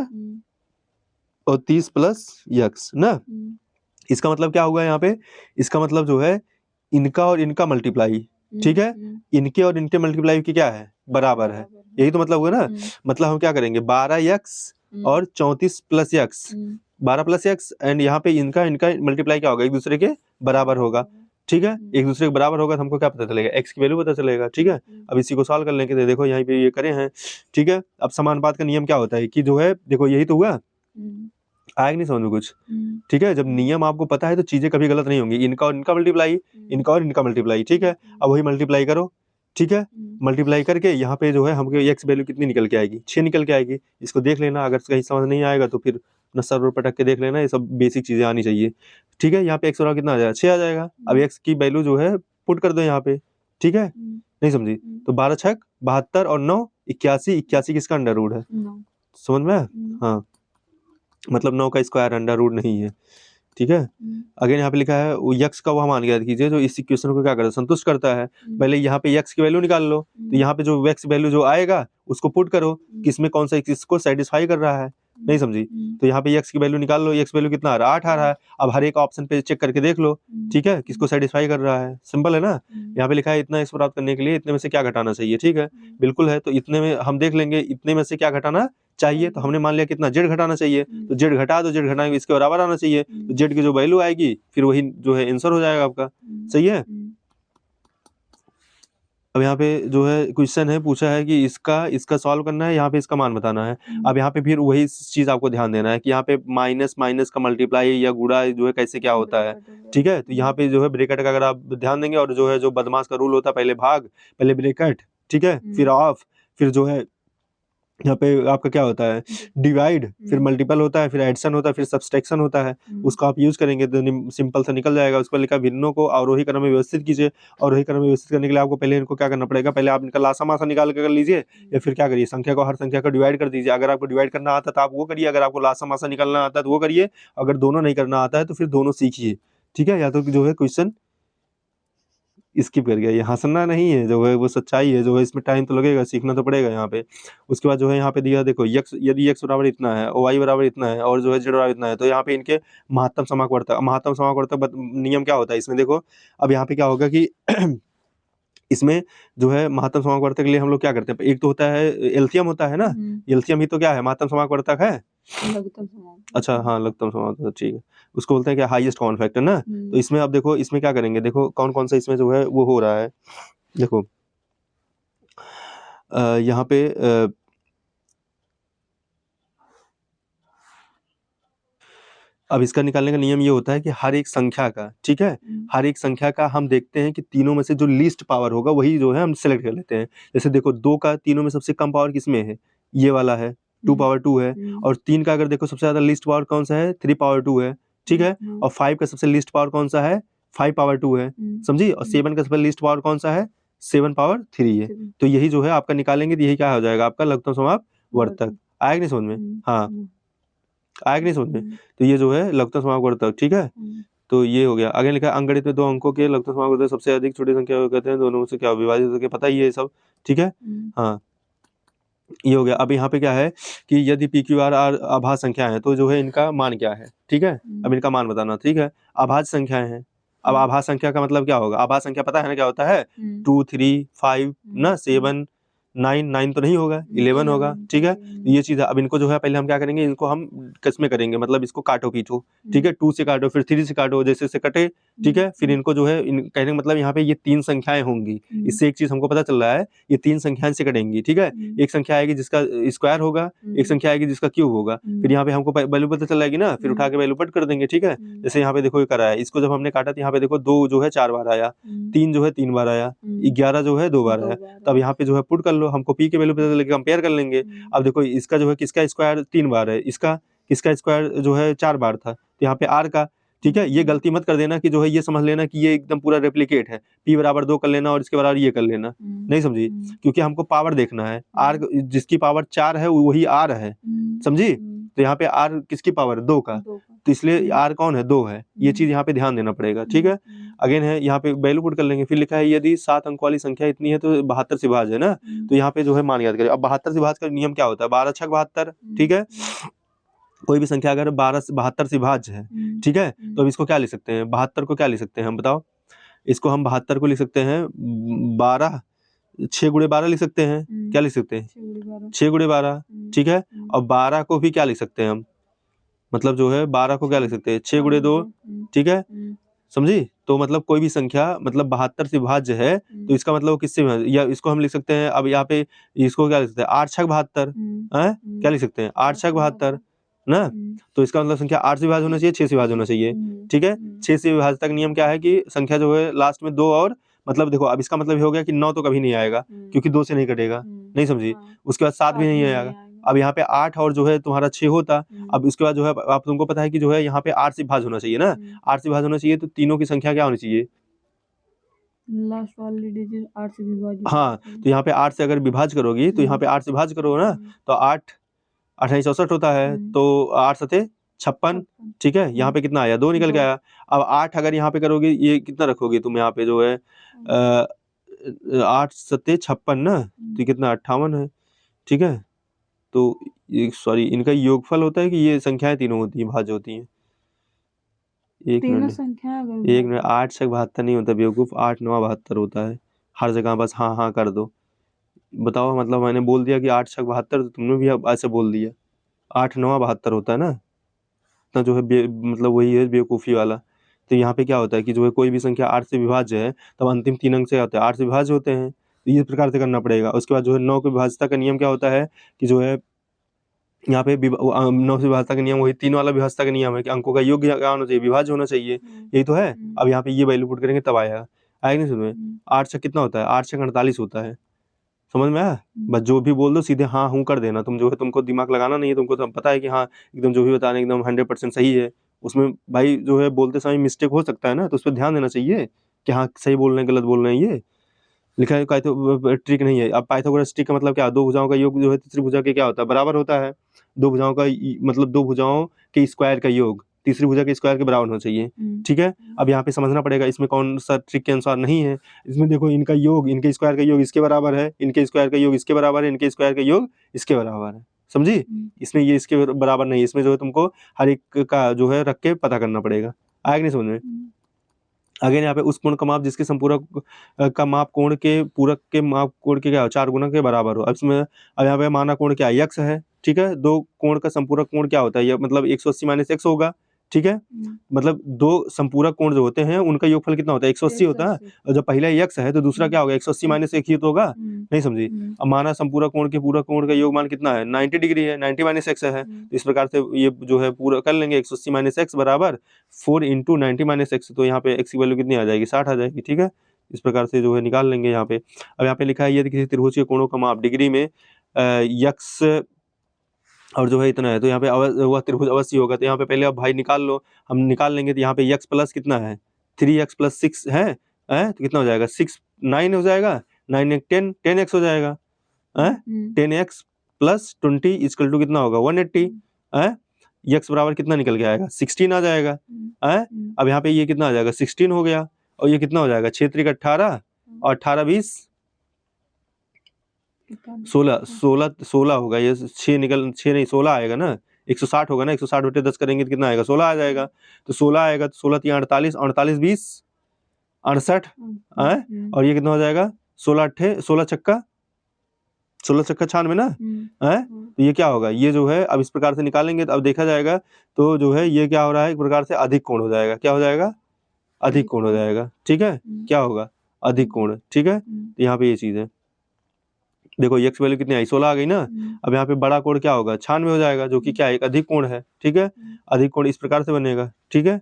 और 30 + यक्स ना। इसका मतलब क्या होगा यहाँ पे, इसका मतलब जो है इनका और इनका मल्टीप्लाई, ठीक है, इनके और इनके मल्टीप्लाई की क्या है, बराबर है, यही तो मतलब हुआ ना। मतलब हम क्या करेंगे, 12x और 34 + यक्स, 12 + यक्स, एंड यहाँ पे इनका इनका मल्टीप्लाई क्या होगा, एक दूसरे के बराबर होगा, ठीक है। एक दूसरे के बराबर होगा तो हमको क्या पता चलेगा, x की वैल्यू पता चलेगा, ठीक है। अब इसी को सॉल्व कर लेंगे, तो देखो यहाँ पे ये करे हैं, ठीक है। अब समानुपात का नियम क्या होता है कि जो है, देखो यही तो हुआ, आएगा नहीं समझ में कुछ, ठीक है। जब नियम आपको पता है तो चीजें कभी गलत नहीं होंगी, इनका और इनका मल्टीप्लाई, इनका और इनका मल्टीप्लाई, ठीक है। अब वही मल्टीप्लाई करो, ठीक है, मल्टीप्लाई करके यहाँ पे जो है हमको x वैल्यू कितनी निकल के आएगी, 6 निकल के आएगी। इसको देख लेना, अगर कहीं समझ नहीं आएगा तो फिर अपना सर्वर पटक के देख लेना, ये सब बेसिक चीजें आनी चाहिए, ठीक है। यहाँ पे x बराबर कितना आ जाएगा, 6 आ जाएगा। अब x की वैल्यू जो है पुट कर दो यहाँ पे, ठीक है, नहीं समझी। तो 12 × 6 = 72 और 9 = 81, 81 किसका अंडर रूट है, समझ में, हाँ, मतलब 9 का स्क्वायर अंडर रूट नहीं है, ठीक है। अगेन यहाँ पे लिखा है यक्स का वह मान ज्ञात कीजिए जो इस इक्वेशन को क्या करता है, संतुष्ट करता है। पहले यहाँ पे यक्स की वैल्यू निकाल लो, तो यहाँ पे जो यक्स वैल्यू जो आएगा उसको पुट करो, किसमें कौन सा किसको सेटिस्फाई कर रहा है, नहीं समझी। तो यहाँ पे यक्स की वैल्यू निकाल लो, यक्स वैल्यू कितना आ रहा है, 8 आ रहा है। अब हर एक ऑप्शन पे चेक करके देख लो, ठीक है, किसको सेटिस्फाई कर रहा है, सिंपल है ना। यहाँ पे लिखा है इतना x प्राप्त करने के लिए इतने में से क्या घटाना चाहिए, ठीक है, बिल्कुल है। तो इतने में हम देख लेंगे, इतने में से क्या घटाना चाहिए, तो हमने मान लिया कितना, z घटाना चाहिए, तो z घटा दो, z घटाएंगे इसके बराबर आना चाहिए, तो z की जो वैल्यू आएगी फिर वही जो है आंसर हो जाएगा आपका, सही है। अब यहाँ पे जो है क्वेश्चन है, पूछा है कि इसका सॉल्व करना है, यहाँ पे इसका मान बताना है। अब यहाँ पे फिर वही चीज आपको ध्यान देना है कि यहाँ पे माइनस माइनस का मल्टीप्लाई या गुणा जो है कैसे क्या होता है, ठीक है। तो यहाँ पे जो है ब्रैकेट का अगर आप ध्यान देंगे, और जो है जो बदमाश का रूल होता है, पहले भाग, पहले ब्रैकेट, ठीक है, फिर ऑफ, फिर जो है यहाँ पे आपका क्या होता है डिवाइड, फिर मल्टीपल होता है, फिर एडिशन होता है, फिर सब्सट्रैक्शन होता है। उसको आप यूज करेंगे तो सिंपल सा निकल जाएगा। उस पर लिखा भिन्नों को अवरोही क्रम में व्यवस्थित कीजिए। अवरोही क्रम में व्यवस्थित करने के लिए आपको पहले इनको क्या करना पड़ेगा, पहले आप इनका लासा मासा निकाल के कर लीजिए, या फिर क्या करिए संख्या को, हर संख्या को डिवाइड कर दीजिए। अगर आपको डिवाइड करना आता है तो आप वो करिए, अगर आपको लासा मासा निकालना आता है तो वो करिए, अगर दोनों नहीं करना आता है तो फिर दोनों सीखिए, ठीक है। या तो जो है क्वेश्चन स्किप कर गया, ये हंसना नहीं है, जो है वो सच्चाई है, जो है इसमें टाइम तो लगेगा, सीखना तो पड़ेगा यहाँ पे। उसके बाद जो है यहाँ पे दिया, देखो यक्स, यदि x बराबर इतना है और y बराबर इतना है और जो है z बराबर इतना है, तो यहाँ पे इनके महत्तम समाकवर्तक, महत्तम समाकवर्तक नियम क्या होता है इसमें, देखो अब यहाँ पे क्या होगा कि इसमें जो है महत्तम समाकवर्तक के लिए हम लोग क्या करते हैं, एक तो होता है एलसीएम होता है ना, एलसीएम ही तो क्या है, महत्तम समाकवर्तक है। लघुत्तम समाकर्तक। अच्छा हाँ, लघुत्तम समाकवर्तक, ठीक है, उसको बोलते हैं क्या, हाईएस्ट कॉमन फैक्टर ना। तो इसमें अब देखो इसमें क्या करेंगे, देखो कौन कौन सा इसमें जो है वो हो रहा है। देखो यहाँ पे अब इसका निकालने का नियम ये होता है कि हर एक संख्या का, ठीक है, हर एक संख्या का हम देखते हैं कि तीनों में से जो लीस्ट पावर होगा वही जो है हम सेलेक्ट कर लेते हैं। जैसे देखो 2 का तीनों में सबसे कम पावर किसमें है, ये वाला है, 2 पावर 2 है। और 3 का अगर देखो सबसे ज्यादा लीस्ट पावर कौन सा है, 3 पावर 2 है, ठीक है। और 5 का सबसे लीस्ट पावर कौन सा है, 5 पावर 2 है, समझी। और 7 का सबसे लीस्ट पावर कौन सा है, 7 पावर 3 है। तो यही जो है आपका निकालेंगे तो यही क्या हो जाएगा, आपका लघुत्तम समाकवर्तक। आएगा नहीं समझ में, हाँ आएगा नहीं समझ में। तो ये जो है लघुत्तम समाकवर्तक, ठीक है। तो ये हो गया। आगे लिखा है अंकगणित में 2 अंकों के लघुत्तम समाकवर्तक सबसे अधिक छोटी संख्या को कहते हैं, दोनों से क्या विभाजित करके, पता ही है ये सब, ठीक है। हाँ ये हो गया। अब यहाँ पे क्या है कि यदि पी क्यू आर आर अभाज्य संख्या है तो जो है इनका मान क्या है, ठीक है। अब इनका मान बताना, ठीक है। अभाज्य संख्याएं हैं, अब अभाज्य संख्या का मतलब क्या होगा, अभाज्य संख्या पता है ना क्या होता है, 2 3 5 ना, 7 9 तो नहीं होगा, 11 होगा, ठीक है। ये चीज है। अब इनको जो है पहले हम क्या करेंगे, इनको हम किसमें करेंगे, मतलब इसको काटो पीटो, ठीक है, 2 से काटो, फिर 3 से काटो, जैसे जैसे कटे, ठीक है। फिर इनको जो है कहने का मतलब यहाँ पे ये 3 संख्याएं होंगी। इससे एक चीज हमको पता चल रहा है, ये 3 संख्याएं से कटेंगी, ठीक है। एक संख्या आएगी जिसका स्क्वायर होगा, एक संख्या आएगी जिसका क्यूब होगा, फिर यहाँ पे हमको वैल्यू पता चल जाएगी ना, फिर उठा के वैल्यू पुट कर देंगे, ठीक है। जैसे यहाँ पे देखो ये करा है, इसको जब हमने काटा तो यहाँ पे देखो 2 जो है 4 बार आया, 3 जो है 3 बार आया, 11 जो है 2 बार आया। तब यहाँ पे जो है पुट कर लो, हमको पी के वैल्यू पता चलेगी, कंपेयर कर लेंगे। अब देखो इसका जो है किसका स्क्वायर 3 बार है, इसका किसका स्क्वायर जो है 4 बार था, तो यहाँ पे आर का, ठीक है। ये गलती मत कर देना कि जो है ये समझ लेना कि ये एकदम पूरा रेप्लिकेट है, पी बराबर 2 कर लेना और इसके बराबर ये कर लेना, नहीं समझी। क्योंकि हमको पावर देखना है, आर जिसकी पावर 4 है वही आर है, समझी। तो यहाँ पे आर किसकी पावर 2 का, तो इसलिए आर कौन है, 2 है। ये चीज यहाँ पे ध्यान देना पड़ेगा, ठीक है। अगेन है यहाँ पे वैल्यू पुट कर लेंगे, फिर लिखा है यदि 7 अंक वाली संख्या इतनी है तो 72 से भाज्य है ना। तो यहाँ पे जो है मान याद करें। अब 72 से भाज्य का नियम क्या होता है, 12 छक 72, ठीक है। कोई भी संख्या अगर 72 से भाज्य है, ठीक है, तो अब इसको क्या लिख सकते हैं, 72 को क्या लिख सकते हैं हम बताओ। इसको हम 72 को लिख सकते हैं 12, 6 गुणे 12 लिख सकते हैं, क्या लिख सकते हैं 6 गुणे 12, ठीक है। और 12 को भी क्या लिख सकते हैं हम, मतलब जो है 12 को क्या लिख सकते हैं 6 गुणे 2, ठीक है, समझी। तो मतलब कोई भी संख्या मतलब 72 से भाज्य है तो इसका मतलब किससे भाज्य, या इसको हम लिख सकते हैं, अब यहाँ पे इसको क्या लिख सकते हैं 8 छक 72, क्या लिख सकते हैं 8 छक 72 ना। तो इसका मतलब संख्या 8 से विभाज्य होना चाहिए, 6 से विभाज्य होना चाहिए, ठीक है। 6 से विभाज्य तक नियम क्या है कि संख्या जो है लास्ट में 2 और, मतलब देखो अब इसका मतलब ये हो गया कि 9 तो कभी नहीं आएगा क्योंकि 2 से नहीं कटेगा, नहीं समझी। उसके बाद 7 भी नहीं आएगा। अब यहाँ पे 8 और जो है तुम्हारा 6 होता। अब इसके बाद जो है आप तुमको पता है कि जो है यहाँ पे 8 से भाज्य होना चाहिए ना, 8 से भाज्य होना चाहिए, तो तीनों की संख्या क्या होनी चाहिए, लास्ट वाली डिजिट 8 से विभाजित। हाँ, तो यहाँ पे 8 से अगर विभाज्य करोगी तो यहाँ पे 8 से भाज्य करो ना, तो 8 28 64 होता है, तो 8 सते 56, ठीक है। यहाँ पे कितना आया 2 निकल के आया। अब 8 अगर यहाँ पे करोगे, ये कितना रखोगे तुम यहाँ पे जो है 8 सते 56 ना, तो कितना 58 है, ठीक है। तो सॉरी इनका योगफल होता है कि ये संख्याएं तीनों होती हैं, भाज्य होती हैं। एक तीनों मिनट, संख्या एक मिनट, 8 छक 72 नहीं होता बेवकूफ, 8 9 72 होता है। हर जगह बस हाँ हाँ कर दो। बताओ मतलब मैंने बोल दिया कि 8 छक 72, तो तुमने भी अब ऐसे बोल दिया, 8 9 72 होता है ना, इतना जो है मतलब वही है बेवकूफ़ी वाला। तो यहाँ पे क्या होता है कि जो है कोई भी संख्या 8 से विभाज्य है तब अंतिम 3 अंक से होते हैं 8 से विभाज्य होते हैं, ये प्रकार से करना पड़ेगा। उसके बाद जो है 9 की विभाज्यता का नियम क्या होता है कि जो है यहाँ पे 9 से विभाज्यता का नियम वही 3 वाला विभाज्यता का नियम है कि अंकों का योग क्या होना चाहिए, विभाज्य होना चाहिए, यही तो है। अब यहाँ पे ये वैल्यू पुट करेंगे तब आएगा नहीं समझ में। 8 से कितना होता है, 8 से 48 होता है, समझ में आया। बस जो भी बोल दो सीधे हाँ हूँ कर देना, तुम जो है तुमको दिमाग लगाना नहीं है, तुमको तो पता है कि हाँ एकदम जो भी बता रहे एकदम 100% सही है। उसमें भाई जो है बोलते समय मिस्टेक हो सकता है ना, तो उस पर ध्यान देना चाहिए कि हाँ सही बोल रहे हैं गलत बोल रहे हैं। ये लिखा है तो ट्रिक नहीं है। अब पाइथागोरस ट्रिक का मतलब क्या, दो भुजाओं का योग जो है तीसरी भुजा के क्या होता है, बराबर होता है। दो भुजाओं का मतलब दो भुजाओं के स्क्वायर का योग तीसरी भुजा के स्क्वायर के बराबर होना चाहिए, ठीक है। अब यहाँ पे समझना पड़ेगा इसमें कौन सा ट्रिक के अनुसार नहीं है। इसमें देखो इनका योग, इनके स्क्वायर का योग इसके बराबर है, इनके स्क्वायर का योग इसके बराबर है, इनके स्क्वायर का योग इसके बराबर है, समझी। इसमें ये इसके बराबर नहीं है, इसमें जो है तुमको हर एक का जो है रख के पता करना पड़ेगा। आएगा नहीं समझ में। अगेन यहाँ पे उस कोण का माप जिसके संपूरक का माप कोण के पूरक के माप कोण के क्या हो 4 गुना के बराबर हो। अब इसमें अब यहाँ पे माना कोण क्या यक्स है, ठीक है। दो कोण का संपूरक कोण क्या होता है, ये मतलब 180 माइनस एक्स होगा, ठीक है। मतलब दो संपूरक कोण जो होते हैं उनका योगफल कितना होता है 180 होता है, और जब पहला यक्स है तो दूसरा क्या होगा 180 माइनस एक ही तो होगा, नहीं समझी। अब माना संपूरक कोण के पूरक कोण का योग मान कितना है 90 डिग्री है, 90 माइनस एक्स है, तो इस प्रकार से ये जो है पूरा कर लेंगे 180 माइनस एक्स बराबर 4 इंटू 90 माइनस एक्स, तो यहाँ पे एक्स की वैल्यू कितनी आ जाएगी 60 आ जाएगी, ठीक है। इस प्रकार से जो है निकाल लेंगे यहाँ पे। अब यहाँ पे लिखा है यदि किसी त्रिभुज के कोणों का माप डिग्री में यक्स और जो है इतना है तो यहाँ पे वह त्रिभुज अवश्य होगा। तो यहाँ पे पहले अब भाई निकाल लो, हम निकाल लेंगे। तो यहाँ पे यक्स प्लस कितना है 3x प्लस 6 है, तो कितना हो जाएगा 6 9 हो जाएगा, 9 एक 10 10x हो जाएगा, 10x प्लस 20 इक्वल टू कितना होगा 180, यक्स बराबर कितना निकल के आएगा 16 आ जाएगा। अब यहाँ पे ये कितना आ जाएगा 16 हो गया, और ये कितना हो जाएगा 6 3 18 और 18 20 16 होगा, ये 6 नहीं 16 आएगा ना, 160 होगा ना, 160 बटे 10 करेंगे तो कितना आएगा 16 आ जाएगा। तो 16 आएगा तो 16 3 48 48 20 68, और ये कितना हो जाएगा 16 छक्का 96 ना, तो ये क्या होगा, ये जो है अब इस प्रकार से निकालेंगे तो अब देखा जाएगा तो जो है ये क्या हो रहा है एक प्रकार से अधिक कोण हो जाएगा, क्या हो जाएगा अधिक कोण हो जाएगा, ठीक है। क्या होगा अधिक कोण, ठीक है। तो यहाँ पे ये चीज है, देखो x वैल्यू कितनी आई 16 आ गई ना। अब यहाँ पे बड़ा कोण क्या होगा 96 हो जाएगा, जो कि क्या एक अधिक कोण है, ठीक है। अधिक कोण इस प्रकार से बनेगा, ठीक है।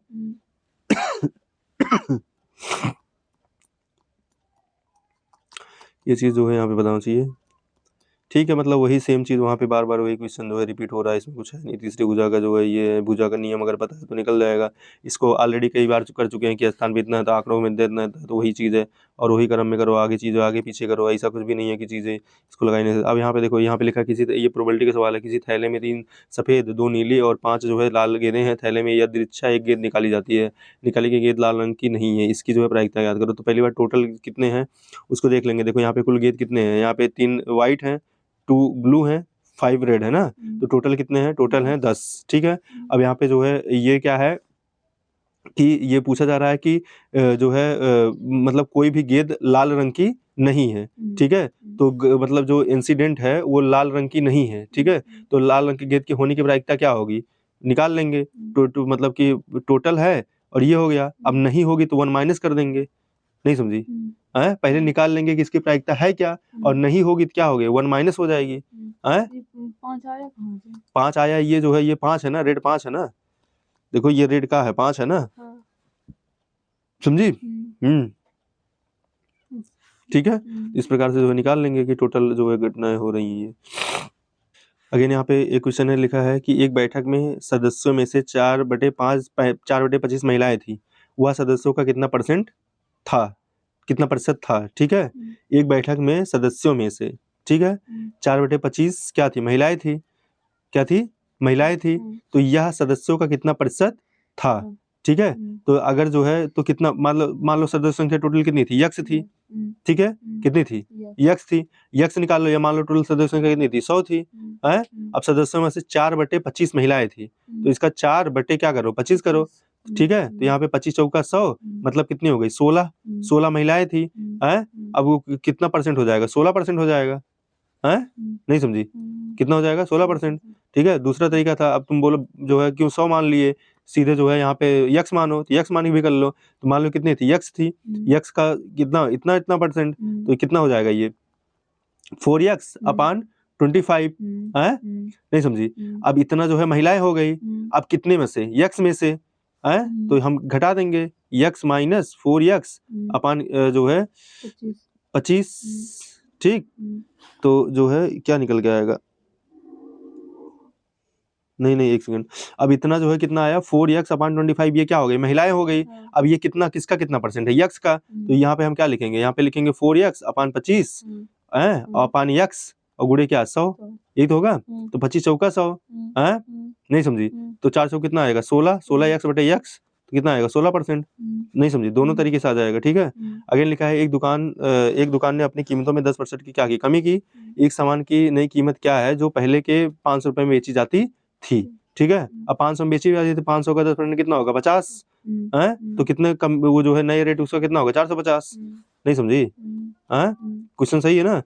ये चीज जो है यहाँ पे बताना चाहिए, ठीक है। मतलब वही सेम चीज़ वहाँ पे बार बार वही क्वेश्चन जो है रिपीट हो रहा है, इसमें कुछ है नहीं। तीसरी भुजा का जो है ये भुजा का नियम अगर पता है तो निकल जाएगा। इसको ऑलरेडी कई बार कर चुके हैं कि स्थान भी इतना है तो आंकड़ों में देना है, तो वही चीज़ है और वही क्रम में करो, आगे चीज़ें आगे पीछे करो, ऐसा कुछ भी नहीं है कि चीज़ें इसको लगाने से। अब यहाँ पे देखो यहाँ पे लिखा किसी ये प्रोबेबिलिटी का सवाल है, किसी थैले में 3 सफ़ेद 2 नीली और 5 जो है लाल गेंदें हैं। थैले में यादृच्छा एक गेंद निकाली जाती है, निकाली गई गेंद लाल रंग की नहीं है, इसकी जो है प्रायिकता याद करो। तो पहली बार टोटल कितने हैं उसको देख लेंगे। देखो यहाँ पे कुल गेंद कितने हैं, यहाँ पे 3 व्हाइट हैं 2 ब्लू हैं 5 रेड है ना, तो टोटल कितने हैं, टोटल हैं 10, ठीक है। अब यहाँ पे जो है ये क्या है कि ये पूछा जा रहा है कि जो है मतलब कोई भी गेंद लाल रंग की नहीं है, ठीक है। तो मतलब जो इंसिडेंट है वो लाल रंग की नहीं है, ठीक है। तो लाल रंग की गेंद की होने की प्रायिकता क्या होगी निकाल लेंगे, मतलब कि टोटल है और ये हो गया। अब नहीं होगी तो 1 माइनस कर देंगे, नहीं समझी। पहले निकाल लेंगे कि इसकी प्रायिकता है क्या, और नहीं होगी तो क्या हो गया 1 माइनस हो जाएगी। 5 आया, ये जो है ये 5 है ना, रेड 5 है ना, देखो ये रेड का है 5 है ना, समझी। ठीक है। इस प्रकार से जो है निकाल लेंगे कि टोटल जो है घटनाएं हो रही हैं। अगेन यहाँ पे एक क्वेश्चन है लिखा है कि एक बैठक में सदस्यों में से 4/25 महिलाएं थी, वह सदस्यों का कितना परसेंट था, कितना प्रतिशत था, ठीक है। एक बैठक में सदस्यों में से, ठीक है, 4/25 क्या थी महिलाएं थी, क्या थी महिलाएं थी, तो यह सदस्यों का कितना प्रतिशत था, ठीक है। तो अगर जो है तो कितना मान लो सदस्य संख्या टोटल कितनी थी यक्स थी, ठीक है, कितनी थी यक्स थी, यक्स निकाल लो, या मान लो टोटल सदस्य संख्या कितनी थी 100 थी, अब सदस्यों में से 4/25 महिलाएं थी, तो इसका 4 क्या करो 25 करो, ठीक है। तो यहाँ पे 25 चौका 100 मतलब कितनी हो गई 16 महिलाएं थी, अब वो कितना परसेंट हो जाएगा 16% हो जाएगा, नहीं समझी, कितना हो जाएगा 16%, ठीक है। दूसरा तरीका था, अब तुम बोलो जो है क्यों 100 मान लिए, सीधे जो है यहाँ पे यक्स मानो, तो यक्स मान के भी कर लो, तो मान लो कितनी थी, यक्स थी, यक्स का कितना इतना इतना परसेंट, तो कितना हो जाएगा ये 4x अपान 25 है, नहीं समझी। अब इतना जो है महिलाएं हो गई, अब कितने में से, यक्स में से है, तो हम घटा देंगे यक्स माइनस 4x अपान जो है 25, ठीक। तो जो है क्या निकल के आएगा, नहीं एक सेकंड, अब इतना जो है कितना आया 4x अपान 25, ये क्या हो गई, महिलाएं हो गई। अब ये कितना किसका कितना परसेंट है, यक्स का, तो यहाँ पे हम क्या लिखेंगे, यहाँ पे लिखेंगे 4x अपान 25 है अपान यक्स और गुणे क्या 100, यही तो होगा। तो 25 चौका 100 है, नहीं समझी। तो 400 कितना आएगा 16 यक्स बटे यक्स, तो कितना आएगा 16%, नहीं समझी। दोनों तरीके से आ जाएगा, ठीक है। अगेन लिखा है एक दुकान ने अपनी कीमतों में 10% की क्या की, कमी की। एक सामान की नई कीमत क्या है जो पहले के 500 रुपए में बेची जाती थी, ठीक है। अब 500 में बेची जाती थी, 500 का 10% कितना होगा 50 है, तो कितने कम वो जो है नए रेट उसका कितना होगा 450, नहीं समझी। क्वेश्चन सही है ना,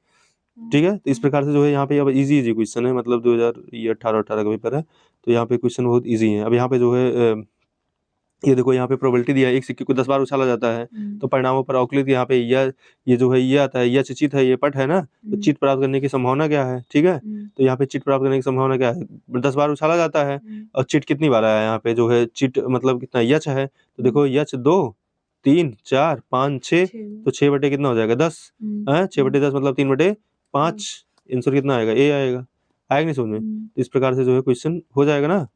ठीक है। तो इस प्रकार से जो है यहाँ पे अब इजी क्वेश्चन है, मतलब 2018 का पेपर है, तो यहाँ पे क्वेश्चन बहुत इजी है। अब यहाँ पे जो है ये देखो यहाँ पे प्रोबेबिलिटी दिया है, एक सिक्के को 10 बार उछाला जाता है तो परिणामों पर अवकलित यहाँ पे ये जो है ये आता है, यह चित है, ये पट है ना, तो चित प्राप्त करने की संभावना क्या है, ठीक है। तो यहाँ पे चिट प्राप्त करने की संभावना क्या है, 10 बार उछाला जाता है और चिट कितनी बार आया यहाँ पे जो है, चिट मतलब कितना यच है, तो देखो यच 2 3 4 5 6, तो 6 बटे कितना हो जाएगा 10 है, 6 बटे 10 मतलब 3/5, आंसर कितना आएगा ए आएगा नहीं समझ में। इस प्रकार से जो है क्वेश्चन हो जाएगा ना।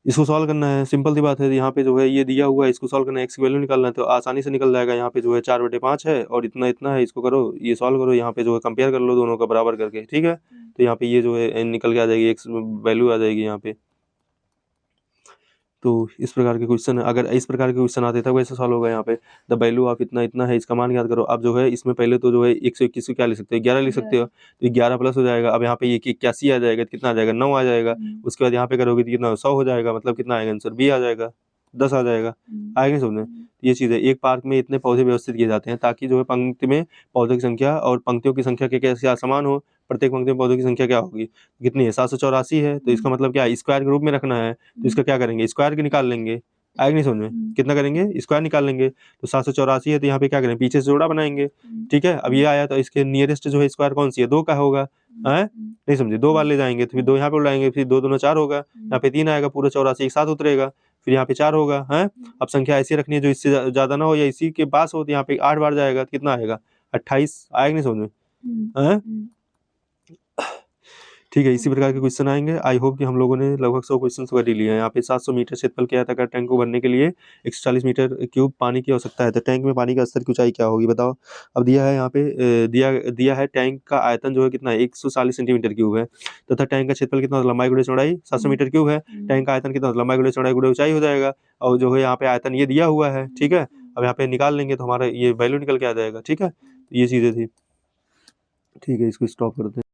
इसको सॉल्व करना है, सिंपल सी बात है। यहाँ पे जो है ये दिया हुआ है, इसको सॉल्व करना है, एक्स की वैल्यू निकालना है, तो आसानी से निकल जाएगा। यहाँ पे जो है 4/5 है और इतना इतना है, इसको करो, ये सॉल्व करो, यहाँ पे जो है कंपेयर कर लो दोनों का बराबर करके, ठीक है। तो यहाँ पे ये जो है निकल के आ जाएगी, एक्स वैल्यू आ जाएगी यहाँ पे। तो इस प्रकार के क्वेश्चन, अगर इस प्रकार के क्वेश्चन आते तब वैसे सॉल्व होगा। यहाँ पे द वैल्यू ऑफ इतना इतना है, इसका मान याद करो। अब जो है इसमें पहले तो जो है 121 को क्या लिख सकते हो, 11 लिख सकते हो, तो 11 प्लस हो जाएगा। अब यहाँ पे ये 81 आ जाएगा, कितना आ जाएगा 9 आ जाएगा। उसके बाद यहाँ पे करोगे तो कितना 100 हो जाएगा, मतलब कितना आएगा आंसर बी आ जाएगा, 10 आ जाएगा। आएगा नहीं समझ में। ये चीज़ है, एक पार्क में इतने पौधे व्यवस्थित किए जाते हैं ताकि जो है पंक्ति में पौधों की संख्या और पंक्तियों की संख्या के कैसे समान हो। प्रत्येक पंक्ति में पौधों की संख्या क्या होगी, कितनी है 784 है, तो इसका मतलब क्या है स्क्वायर के रूप में रखना है, तो इसका क्या करेंगे स्क्वायर के निकाल लेंगे। आएगा नहीं समझ में, कितना करेंगे स्क्वायर निकाल लेंगे, तो 784 है, तो यहाँ पे क्या करेंगे पीछे से जोड़ा बनाएंगे, ठीक है। अब ये आया तो इसके नियरेस्ट जो है स्क्वायर कौन सी है, 2 का होगा, है नहीं समझे। 2 बार ले जाएंगे तो फिर 2 यहाँ पे उड़ाएंगे, फिर 2 दूना 4 होगा, यहाँ पे 3 आएगा, पूरा 84 एक साथ उतरेगा, फिर यहाँ पे 4 होगा, है। अब संख्या ऐसी रखनी है जो इससे ज्यादा ना हो या इसी के पास हो, तो यहाँ पे 8 बार जाएगा, तो कितना आएगा 28। आएगा नहीं समझ में, है ठीक है। इसी प्रकार के क्वेश्चन आएंगे। आई होप कि हम लोगों ने लगभग 100 क्वेश्चन कर ही लिए हैं। यहाँ पे 700 मीटर क्षेत्रफल के आयताकार टैंक को भरने के लिए 140 मीटर क्यूब पानी की आवश्यकता है, तो टैंक में पानी का स्तर की ऊंचाई क्या होगी बताओ। अब दिया है यहाँ पे दिया है टैंक का आयतन जो है कितना है 140 सेंटीमीटर क्यूब है, तथा टैंक का क्षेत्रफल कितना, लंबाई गुणे चौड़ाई 700 मीटर क्यूब है। टैंक का आयतन कितना, लंबाई गुणे चौड़ाई गुणे ऊंचाई हो जाएगा, और जो है यहाँ पे आयतन ये दिया हुआ है, ठीक है। अब यहाँ पे निकाल लेंगे तो हमारा ये वैल्यू निकल के आ जाएगा, ठीक है। ये चीजें थी, ठीक है। इसको स्टॉप करते हैं।